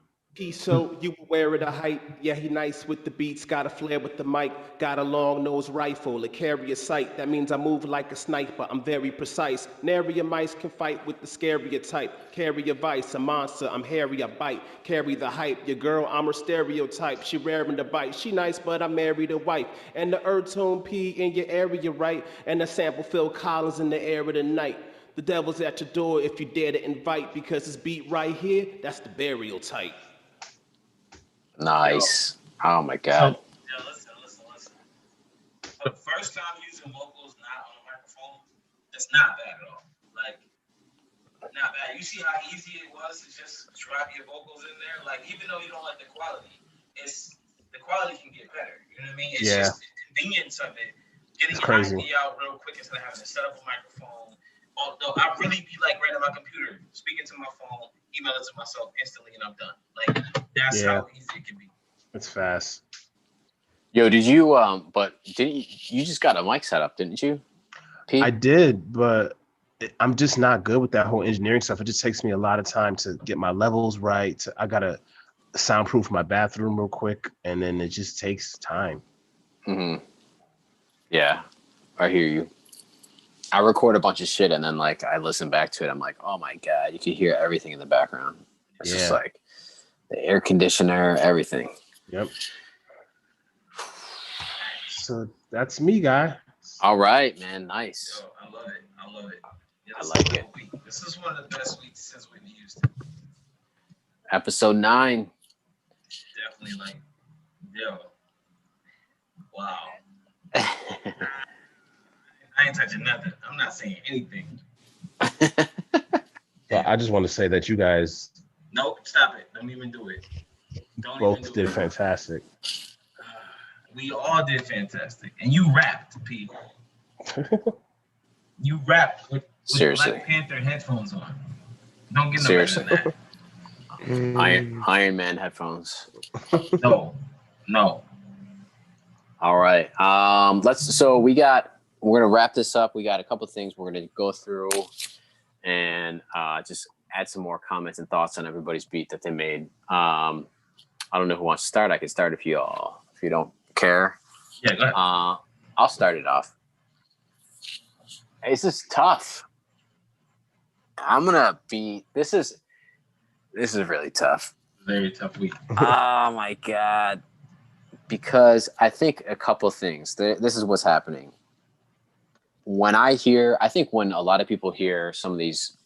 So you aware of the hype? Yeah, he nice with the beats, got a flair with the mic, got a long nose rifle, a carrier sight. That means I move like a sniper, I'm very precise. Nary a mice can fight with the scarier type. Carry a vice, a monster, I'm hairy, I bite. Carry the hype, your girl, I'm her stereotype. She raring to bite, she nice, but I married a wife. And the tone P in your area, right? And the sample Phil Collins in the air of the night. The devil's at your door if you dare to invite, because this beat right here, that's the burial type. Nice. Oh my god. So, listen. For the first time using vocals not on a microphone, it's not bad at all. Like, not bad. You see how easy it was to just drop your vocals in there? Like, even though you don't like the quality, the quality can get better. You know what I mean? It's just the convenience of it. Getting your idea out real quick instead of having to set up a microphone. Although I really be like right on my computer, speaking to my phone, email it to myself instantly, and I'm done. Like, that's how easy it can be. It's fast. Yo, did you but didn't you just got a mic set up, didn't you, Pete? I did, but I'm just not good with that whole engineering stuff. It just takes me a lot of time to get my levels right. I gotta soundproof my bathroom real quick, and then it just takes time. Yeah, I hear you. I record a bunch of shit, and then like I listen back to it. I'm like, oh my god, you can hear everything in the background. It's just like the air conditioner, everything. Yep. So that's me, guy. All right, man. Nice. Yo, I love it. Yeah, I like it. This is one of the best weeks since we've used it. Episode 9. Definitely like, yo, wow. I ain't touching nothing. I'm not saying anything. But I just want to say that you guys Nope, stop it. Don't even do it. both did fantastic. We all did fantastic. And you rapped, Pete. You rapped with Black Panther headphones on. Don't get no better than that. Iron Man headphones. No. All right. We're gonna wrap this up. We got a couple things we're gonna go through and just add some more comments and thoughts on everybody's beat that they made. I don't know who wants to start. I can start if you don't care. Yeah, go ahead. I'll start it off. This is tough. I'm gonna be. This is really tough. Very tough week. Oh my god! Because I think a couple things. This is what's happening. I think when a lot of people hear some of these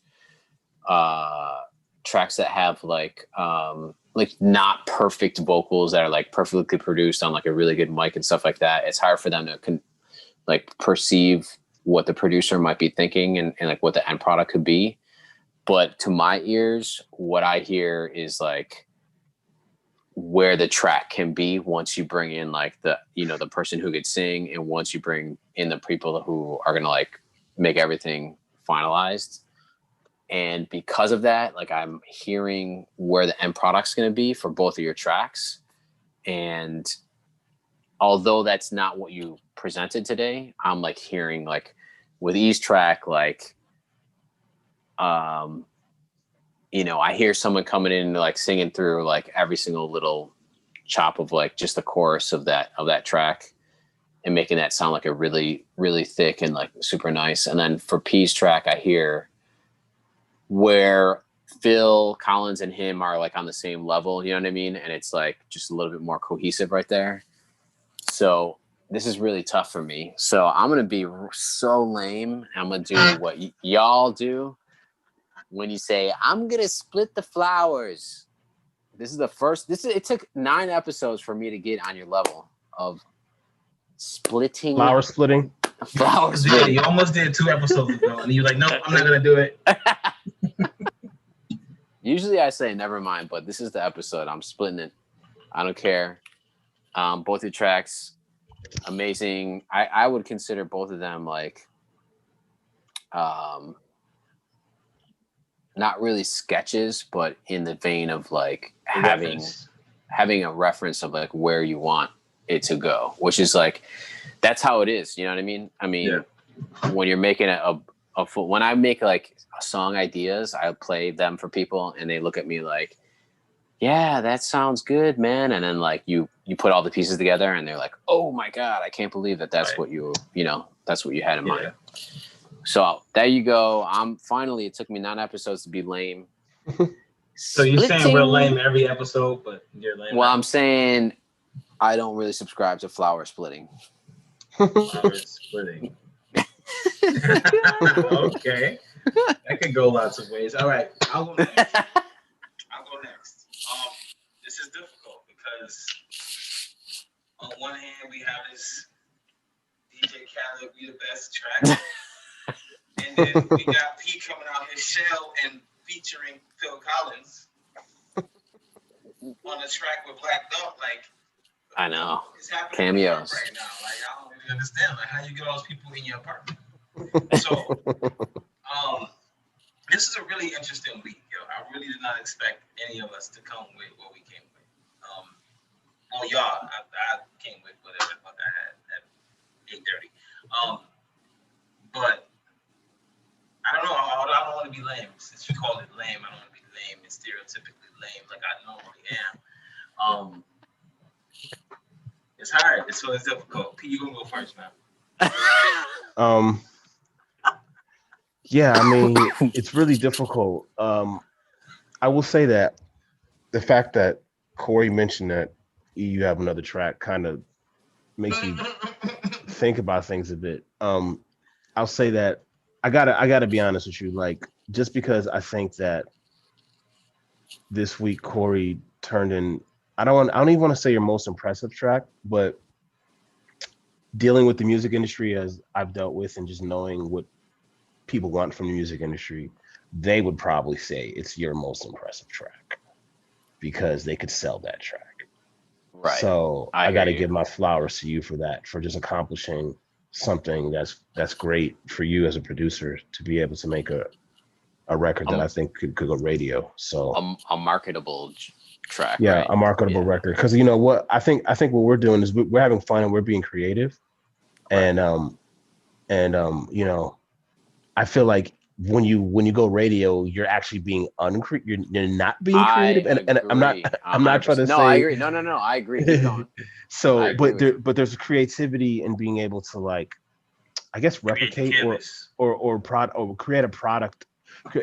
tracks that have like not perfect vocals that are like perfectly produced on like a really good mic and stuff like that, it's hard for them to like perceive what the producer might be thinking and like what the end product could be. But to my ears, what I hear is like where the track can be once you bring in like the person who could sing, and once you bring in the people who are gonna like make everything finalized. And because of that, like I'm hearing where the end product's gonna be for both of your tracks. And although that's not what you presented today, I'm like hearing like with each track, like I hear someone coming in and like singing through like every single little chop of like just the chorus of that track and making that sound like a really, really thick and like super nice. And then for P's track, I hear where Phil Collins and him are like on the same level, you know what I mean? And it's like just a little bit more cohesive right there. So this is really tough for me. So I'm going to be so lame. I'm going to do what y'all do. When you say, I'm going to split the flowers. This is the first, it took 9 episodes for me to get on your level of splitting. Flower splitting. Flowers. Yeah, you almost did 2 episodes ago. And you're like, nope, I'm not going to do it. Usually I say, never mind, but this is the episode. I'm splitting it. I don't care. Both your tracks, amazing. I would consider both of them like, not really sketches, but in the vein of like having a reference of like where you want it to go, which is like, that's how it is. You know what I mean? I mean, when you're making when I make like song ideas, I play them for people and they look at me like, yeah, that sounds good, man. And then like you put all the pieces together and they're like, oh my God, I can't believe that's what that's what you had in mind. So there you go. It took me 9 episodes to be lame. So you're saying we're lame every episode, but you're lame. Well, I'm saying I don't really subscribe to flower splitting. Flower splitting. Okay. That could go lots of ways. All right. I'll go next. This is difficult because on one hand we have this DJ Khaled We the Best track. And then we got P coming out his shell and featuring Phil Collins on a track with Black Thought. Like, I know. It's happening Cameos right now. Like, I don't really understand like how you get all those people in your apartment. So, this is a really interesting week, yo. I really did not expect any of us to come with what we came with. Y'all, I came with whatever the fuck I had at 8:30. But I don't know. I don't want to be lame. Since you called it lame, I don't want to be lame and stereotypically lame like I normally am. It's hard. It's difficult. P, you gonna go first, man. Yeah, I mean, it's really difficult. I will say that the fact that Corey mentioned that you have another track kind of makes me think about things a bit. I'll say that I gotta be honest with you. Like, just because I think that this week Corey turned in, I don't even want to say your most impressive track, but dealing with the music industry as I've dealt with and just knowing what people want from the music industry, they would probably say it's your most impressive track because they could sell that track. Right. So I got to give my flowers to you for that, for just accomplishing something that's great for you as a producer to be able to make a record that I think could go radio. So a marketable track. Yeah, right? A marketable record. Because you know what I think what we're doing is we're having fun and we're being creative, right. and you know, I feel like when you go radio, you're actually being you're not being creative. And I'm not trying to say. I agree. No, I agree. Keep going. So, but there's creativity in being able to, like, I guess, replicate or create a product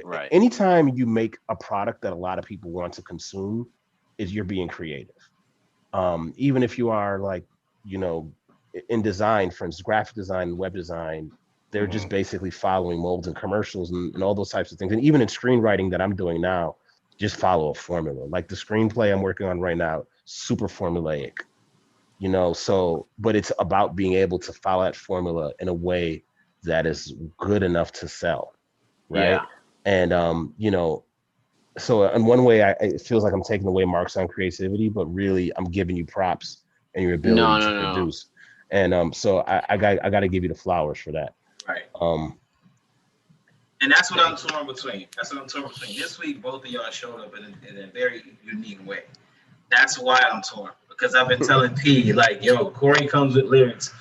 Right. Anytime you make a product that a lot of people want to consume, is you're being creative. Even if you are like, you know, in design, for instance, graphic design, web design, they're just basically following molds and commercials and all those types of things. And even in screenwriting that I'm doing now, just follow a formula. Like the screenplay I'm working on right now, super formulaic, you know. So, but it's about being able to follow that formula in a way that is good enough to sell, right? Yeah. And you know, so in one way, it feels like I'm taking away marks on creativity, but really I'm giving you props and your ability to No. produce. And so I got to give you the flowers for that. Right. Um, And that's what I'm torn between. This week, both of y'all showed up in a very unique way. That's why I'm torn. Because I've been telling P, like, yo, Corey comes with lyrics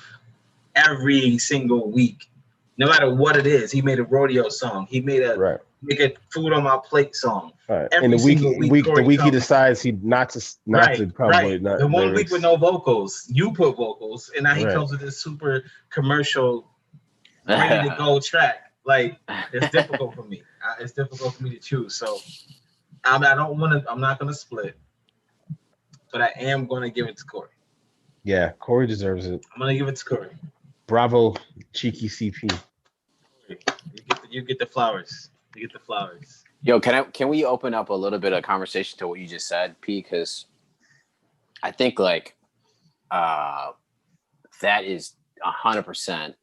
every single week. No matter what it is. He made a rodeo song. He made a right. make a food on my plate song. Right. Every And the single week, the week he comes. decides he not to come Right. with The one lyrics. week with no vocals, you put vocals, and now he Right. comes with this super commercial, ready to go track. Like, it's difficult for me. It's difficult for me to choose. So I'm not gonna split, but I am gonna give it to Corey. Yeah, Corey deserves it. I'm gonna give it to Corey. Bravo, cheeky CP. You get the flowers. You get the flowers. Yo, can we open up a little bit of conversation to what you just said, P? Because I think like that is 100%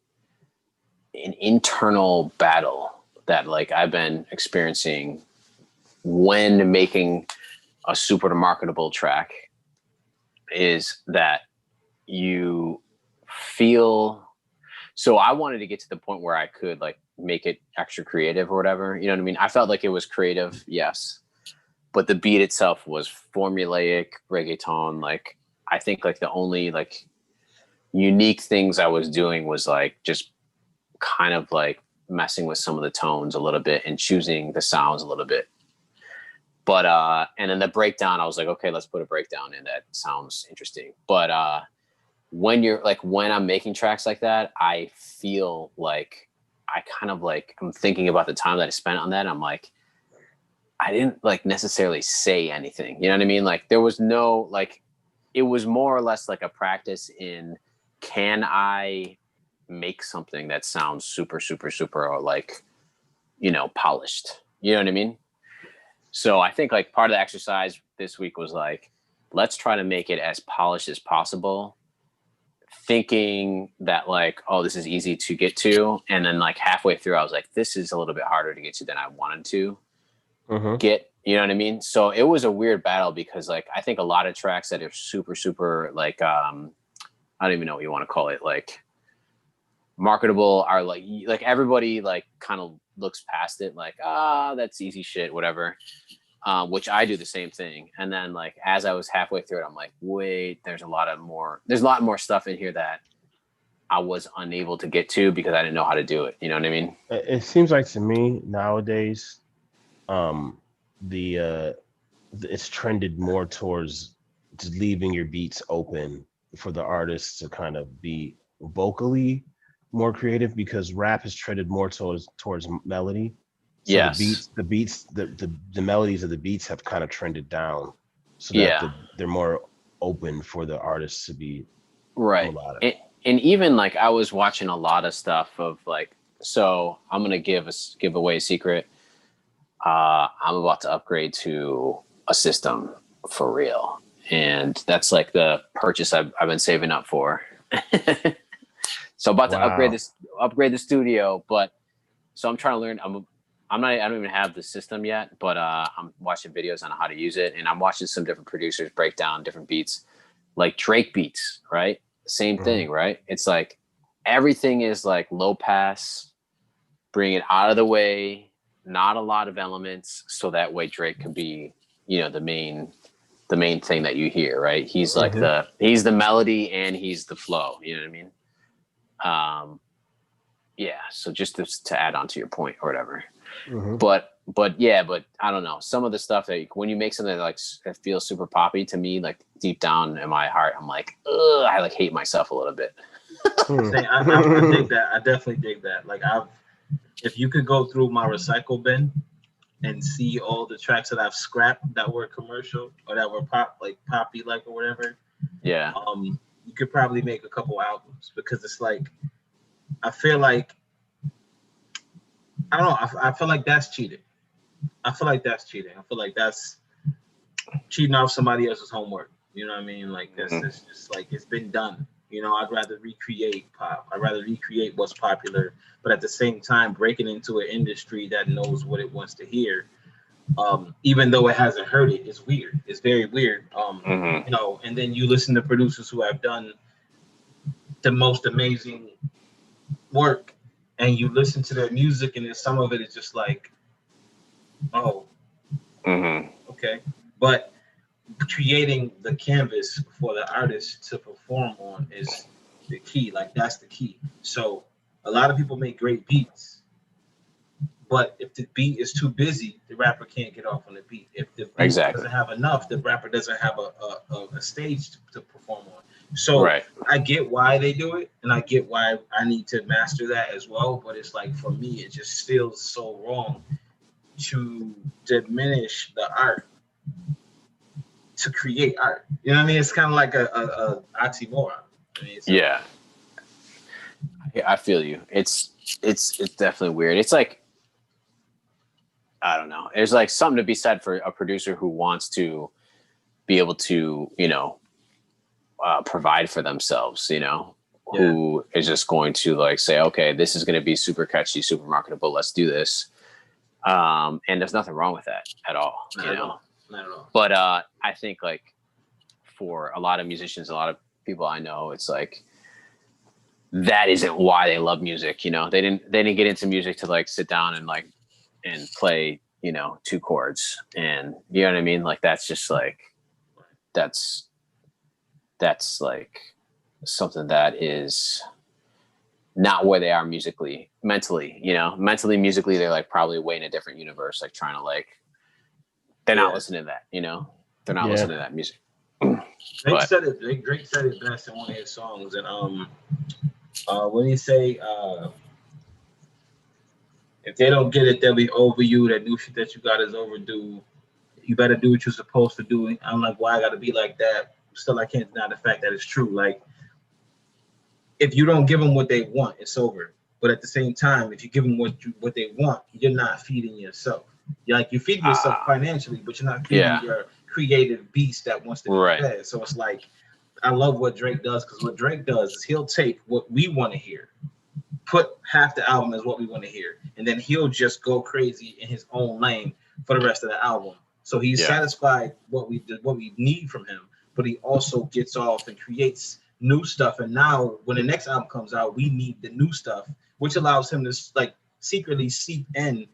an internal battle that like I've been experiencing when making a super marketable track, is that you feel. So I wanted to get to the point where I could like make it extra creative or whatever. You know what I mean? I felt like it was creative, yes, but the beat itself was formulaic reggaeton. Like I think like the only like unique things I was doing was like just kind of like messing with some of the tones a little bit and choosing the sounds a little bit. But and then the breakdown, I was like, okay, let's put a breakdown in that sounds interesting. But when I'm making tracks like that, I feel like I kind of like, I'm thinking about the time that I spent on that. I'm like, I didn't like necessarily say anything. You know what I mean? Like there was no, like, it was more or less like a practice in, can I make something that sounds super, super, super, or like, you know, polished? You know what I mean? So I think like part of the exercise this week was like, let's try to make it as polished as possible, thinking that like, oh, this is easy to get to. And then like halfway through, I was like, this is a little bit harder to get to than I wanted to get, you know what I mean? So it was a weird battle because like, I think a lot of tracks that are super, super like, I don't even know what you want to call it, like marketable, are like everybody like kind of looks past it like, that's easy shit, whatever. Which I do the same thing. And then like, as I was halfway through it, I'm like, wait, there's a lot more stuff in here that I was unable to get to because I didn't know how to do it. You know what I mean? It seems like to me nowadays, it's trended more towards just leaving your beats open for the artists to kind of be vocally more creative, because rap has trended more towards melody. So yes. the melodies of the beats have kind of trended down, so that they're more open for the artists to be right. And even like I was watching a lot of stuff of like, so I'm gonna give away a secret. I'm about to upgrade to a system for real, and that's like the purchase I've been saving up for. So about to upgrade the studio, but so I'm trying to learn. I don't even have the system yet, but I'm watching videos on how to use it, and I'm watching some different producers break down different beats, like Drake beats, right? Same thing, right? It's like everything is like low pass, bring it out of the way, not a lot of elements, so that way Drake can be, you know, the main thing that you hear, right? He's like he's the melody and he's the flow, you know what I mean? Yeah, so just to add on to your point or whatever. But I don't know, some of the stuff that when you make something that like that feels super poppy, to me, like deep down in my heart, I'm like, ugh, I like hate myself a little bit. I dig that. I definitely dig that. Like if you could go through my recycle bin and see all the tracks that I've scrapped that were commercial or that were poppy like or whatever, Yeah. You could probably make a couple albums, because it's like, I feel like, I don't know, I feel like that's cheating. I feel like that's cheating off somebody else's homework. You know what I mean? Like, that's just like, it's been done. You know, I'd rather recreate pop. I'd rather recreate what's popular, but at the same time, breaking into an industry that knows what it wants to hear. Even though it hasn't heard it, it's weird. It's very weird. You know, and then you listen to producers who have done the most amazing work, and you listen to their music, and then some of it is just like, oh, okay. But creating the canvas for the artist to perform on is the key. Like, that's the key. So a lot of people make great beats, but if the beat is too busy, the rapper can't get off on the beat. If the beat doesn't have enough, the rapper doesn't have a stage to perform on. So I get why they do it, and I get why I need to master that as well. But it's like, for me, it just feels so wrong to diminish the art to create art. You know what I mean? It's kind of like a oxymoron. I mean, yeah, I feel you. It's definitely weird. It's like, I don't know. There's like something to be said for a producer who wants to be able to, you know, provide for themselves, you know, who is just going to like say, okay, this is going to be super catchy, super marketable. Let's do this. And there's nothing wrong with that at all. Not you at know, all. Not at all. But I think like for a lot of musicians, a lot of people I know, it's like, that isn't why they love music. You know, they didn't get into music to like sit down and like, and play, you know, 2 chords, and you know what I mean? Like, that's just like, that's like something that is not where they are mentally, you know, musically, they're like probably way in a different universe, like trying to like, they're not listening to that, you know, they're not listening to that music. Drake said it best in one of his songs, and when he say, if they don't get it, they'll be over you. That new shit that you got is overdue. You better do what you're supposed to do. I'm like, why I gotta be like that? Still, I can't deny the fact that it's true. Like, if you don't give them what they want, it's over. But at the same time, if you give them what they want, you're not feeding yourself. You're feeding yourself financially, but you're not feeding your creative beast that wants to be fed. So it's like, I love what Drake does, because what Drake does is he'll take what we want to hear, put half the album as what we want to hear, and then he'll just go crazy in his own lane for the rest of the album. So he's satisfied what we need from him, but he also gets off and creates new stuff. And now when the next album comes out, we need the new stuff, which allows him to like secretly seep in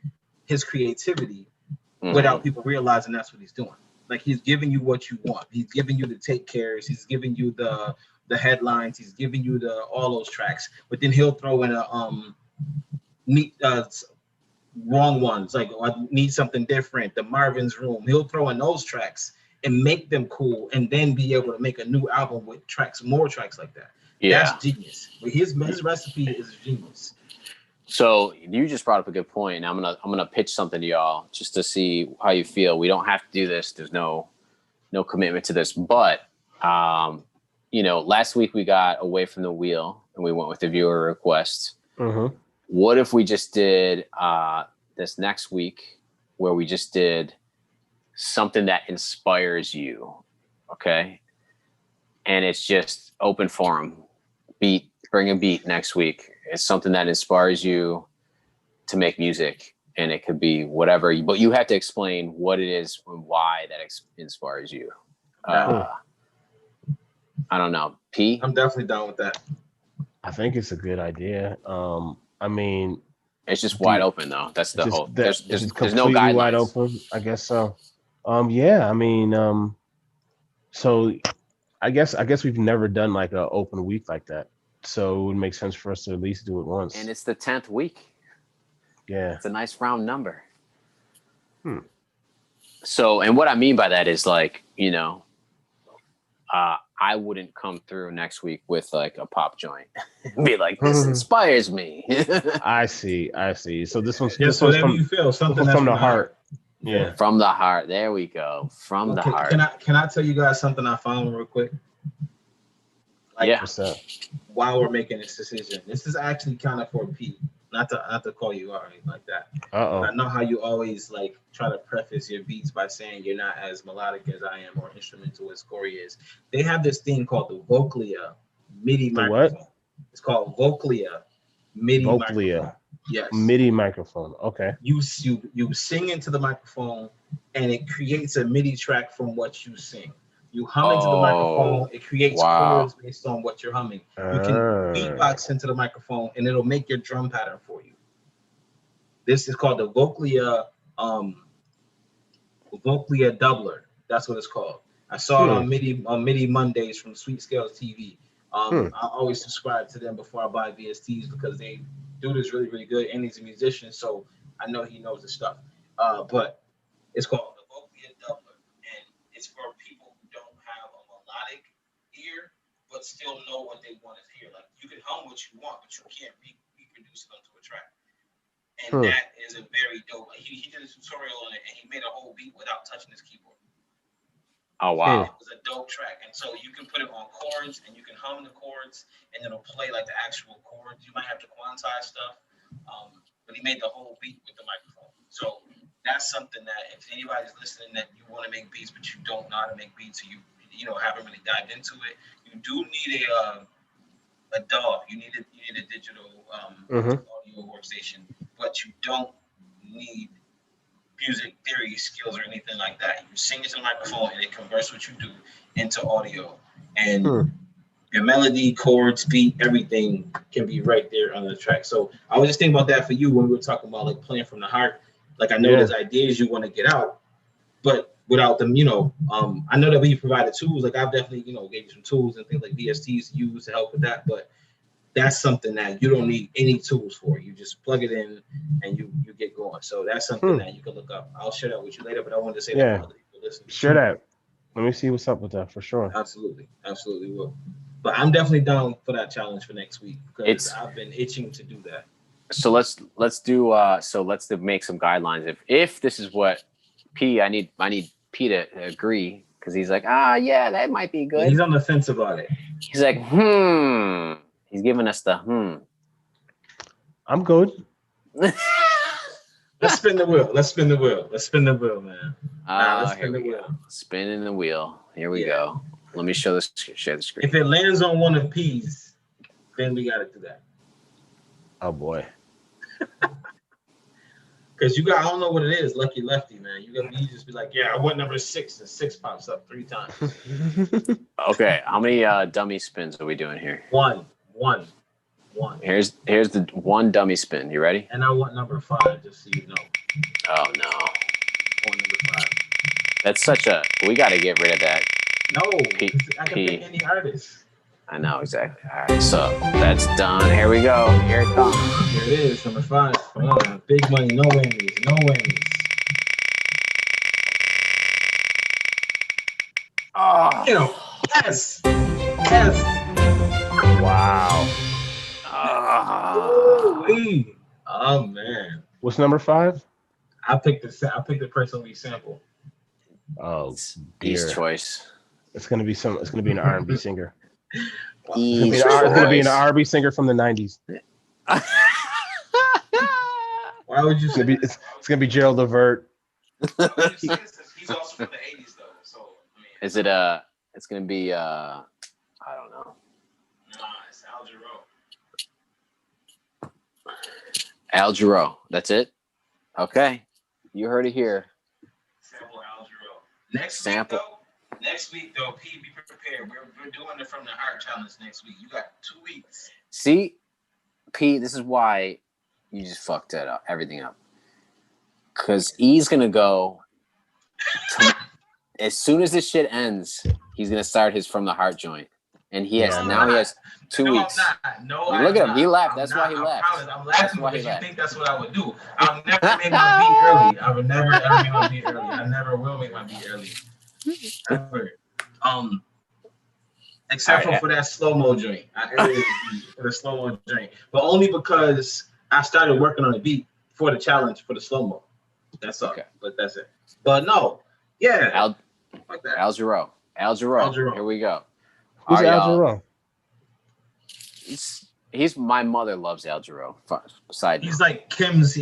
his creativity without people realizing that's what he's doing. Like, he's giving you what you want. He's giving you the take cares. He's giving you the headlines. He's giving you all those tracks. But then he'll throw in wrong ones, like, I need something different. The Marvin's Room. He'll throw in those tracks and make them cool, and then be able to make a new album with more tracks like that. Yeah, that's genius. But his recipe is genius. So you just brought up a good point, and I'm gonna pitch something to y'all just to see how you feel. We don't have to do this. There's no commitment to this, but you know, last week we got away from the wheel and we went with the viewer request. What if we just did this next week, where we just did something that inspires you, okay? And it's just open forum, bring a beat next week. It's something that inspires you to make music, and it could be whatever, but you have to explain what it is and why that inspires you. I don't know. P? I'm definitely down with that. I think it's a good idea. I mean, it's just wide open though. That's the whole. There's no guidelines. Wide open. I guess so. Yeah. I mean, so I guess we've never done like an open week like that. So it would make sense for us to at least do it once. And it's the 10th week. Yeah. It's a nice round number. So, and what I mean by that is, like, you know, I wouldn't come through next week with like a pop joint and be like, this inspires me. I see. So this one's whatever you feel, something from the heart. Yeah. From the heart. There we go. From the heart. Can I tell you guys something I found real quick? Like, Yeah. What's up? While we're making this decision, this is actually kind of for Pete, not to call you out or anything like that. I know how you always like try to preface your beats by saying you're not as melodic as I am or instrumental as Corey is. They have this thing called the Voclia MIDI microphone. What? It's called Voclia MIDI microphone. Yes. MIDI microphone. Okay. You sing into the microphone, and it creates a MIDI track from what you sing. You hum into the microphone, it creates chords based on what you're humming. You can beatbox into the microphone, and it'll make your drum pattern for you. This is called the Voclia Doubler. That's what it's called. I saw it on MIDI Mondays from Sweet Scales TV. I always subscribe to them before I buy VSTs because they do this really, really good, and he's a musician, so I know he knows the stuff. But it's called the Voclia Doubler, and it's for people who don't have a melodic ear, but still know what they want to hear. Like, you can hum what you want, but you can't reproduce it onto a track. And that is a very dope. He did a tutorial on it, and he made a whole beat without touching his keyboard. Oh, wow. It was a dope track. And so you can put it on chords, and you can hum the chords, and it'll play like the actual chords. You might have to quantize stuff, but he made the whole beat with the microphone. So that's something that if anybody's listening that you want to make beats, but you don't know how to make beats, or you haven't really dived into it, you do need a DAW. You need a digital audio workstation, but you don't need music theory skills or anything like that. You sing into the microphone, and it converts what you do into audio. And your melody, chords, beat, everything can be right there on the track. So I was just thinking about that for you when we were talking about like playing from the heart. Like, I know there's ideas you want to get out, but without them, I know that we provided tools. Like, I've definitely, gave you some tools and things like VSTs to use to help with that. But that's something that you don't need any tools for. You just plug it in and you get going. So that's something that you can look up. I'll share that with you later, but I wanted to say that for other people listening. Share that. Let me see what's up with that for sure. Absolutely will. But I'm definitely down for that challenge for next week because I've been itching to do that. So let's make some guidelines. If this is what I need P to agree, because he's like, yeah, that might be good. He's on the fence about it. He's like, He's giving us the I'm good. Let's spin the wheel. Let's spin the wheel, man. Here we go. Spinning the wheel. Here we go. Let me share the screen. If it lands on one of P's, then we got to do that. Oh boy. Because I don't know what it is, lucky lefty, man. You just be like, yeah, I want number 6, and 6 pops up 3 times. Okay, how many dummy spins are we doing here? One. Here's the one dummy spin. You ready? And I want number 5, just so you know. Oh no. I want number 5. That's we got to get rid of that. No, I can pick any artist. I know, exactly. All right, so that's done. Here we go. Here it comes. Here it is, number 5. Come on, big money, no whammies. Oh, yes. Wow. Oh man. What's number 5? I picked the person we sample. Oh, East choice. It's gonna be an R&B singer. It's gonna be an R&B singer from the 90s. Why would you say it's gonna be Gerald Levert. He's also from the 80s though, so I mean. Is it it's gonna be I don't know. Nah, it's Al Jarreau. Al Jarreau. That's it? Okay. You heard it here. Sample Al Jarreau. Next week though, P, be prepared. We're doing it from the heart challenge next week. You got 2 weeks. See, P, this is why you just fucked everything up. Because E's gonna go as soon as this shit ends, he's gonna start his from the heart joint. And he has 2 weeks. No, look at him. He laughed. That's why he laughed. I'm laughing because you think that's what I would do. I'll never make my beat early. I would never ever make my beat early. I never will make my beat early. Ever. Except for that slow-mo joint. For the slow-mo joint. But only because I started working on the beat for the challenge for the slow-mo. That's all. Okay. But that's it. But no, yeah, like that. Al Jarreau. Here we go. Who's Al Jarreau? He's my mother loves Al Jarreau. Side he's like Kim's.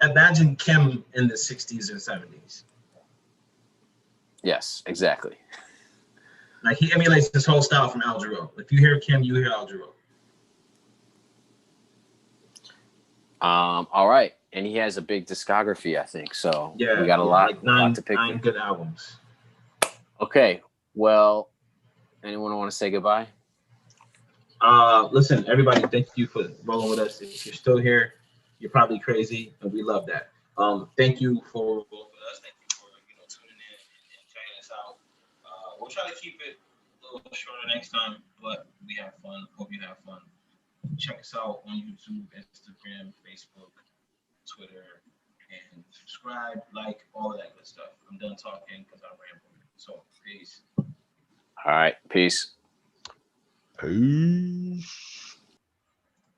Imagine Kim in the 60s and 70s. Yes, exactly. Like he emulates this whole style from Al Jarreau. If you hear Kim, you hear Al Jarreau. All right, and he has a big discography, I think. So we got a lot, like lot to pick. 9 good albums. Okay, well, anyone want to say goodbye? Listen, everybody, thank you for rolling with us. If you're still here, you're probably crazy, and we love that. Thank you for rolling with us. Thank you for tuning in and checking us out. We'll try to keep it a little shorter next time, but we have fun. Hope you have fun. Check us out on YouTube, Instagram, Facebook, Twitter, and subscribe, like, all of that good stuff. I'm done talking because I'm rambling. So, peace. All right, peace. Peace.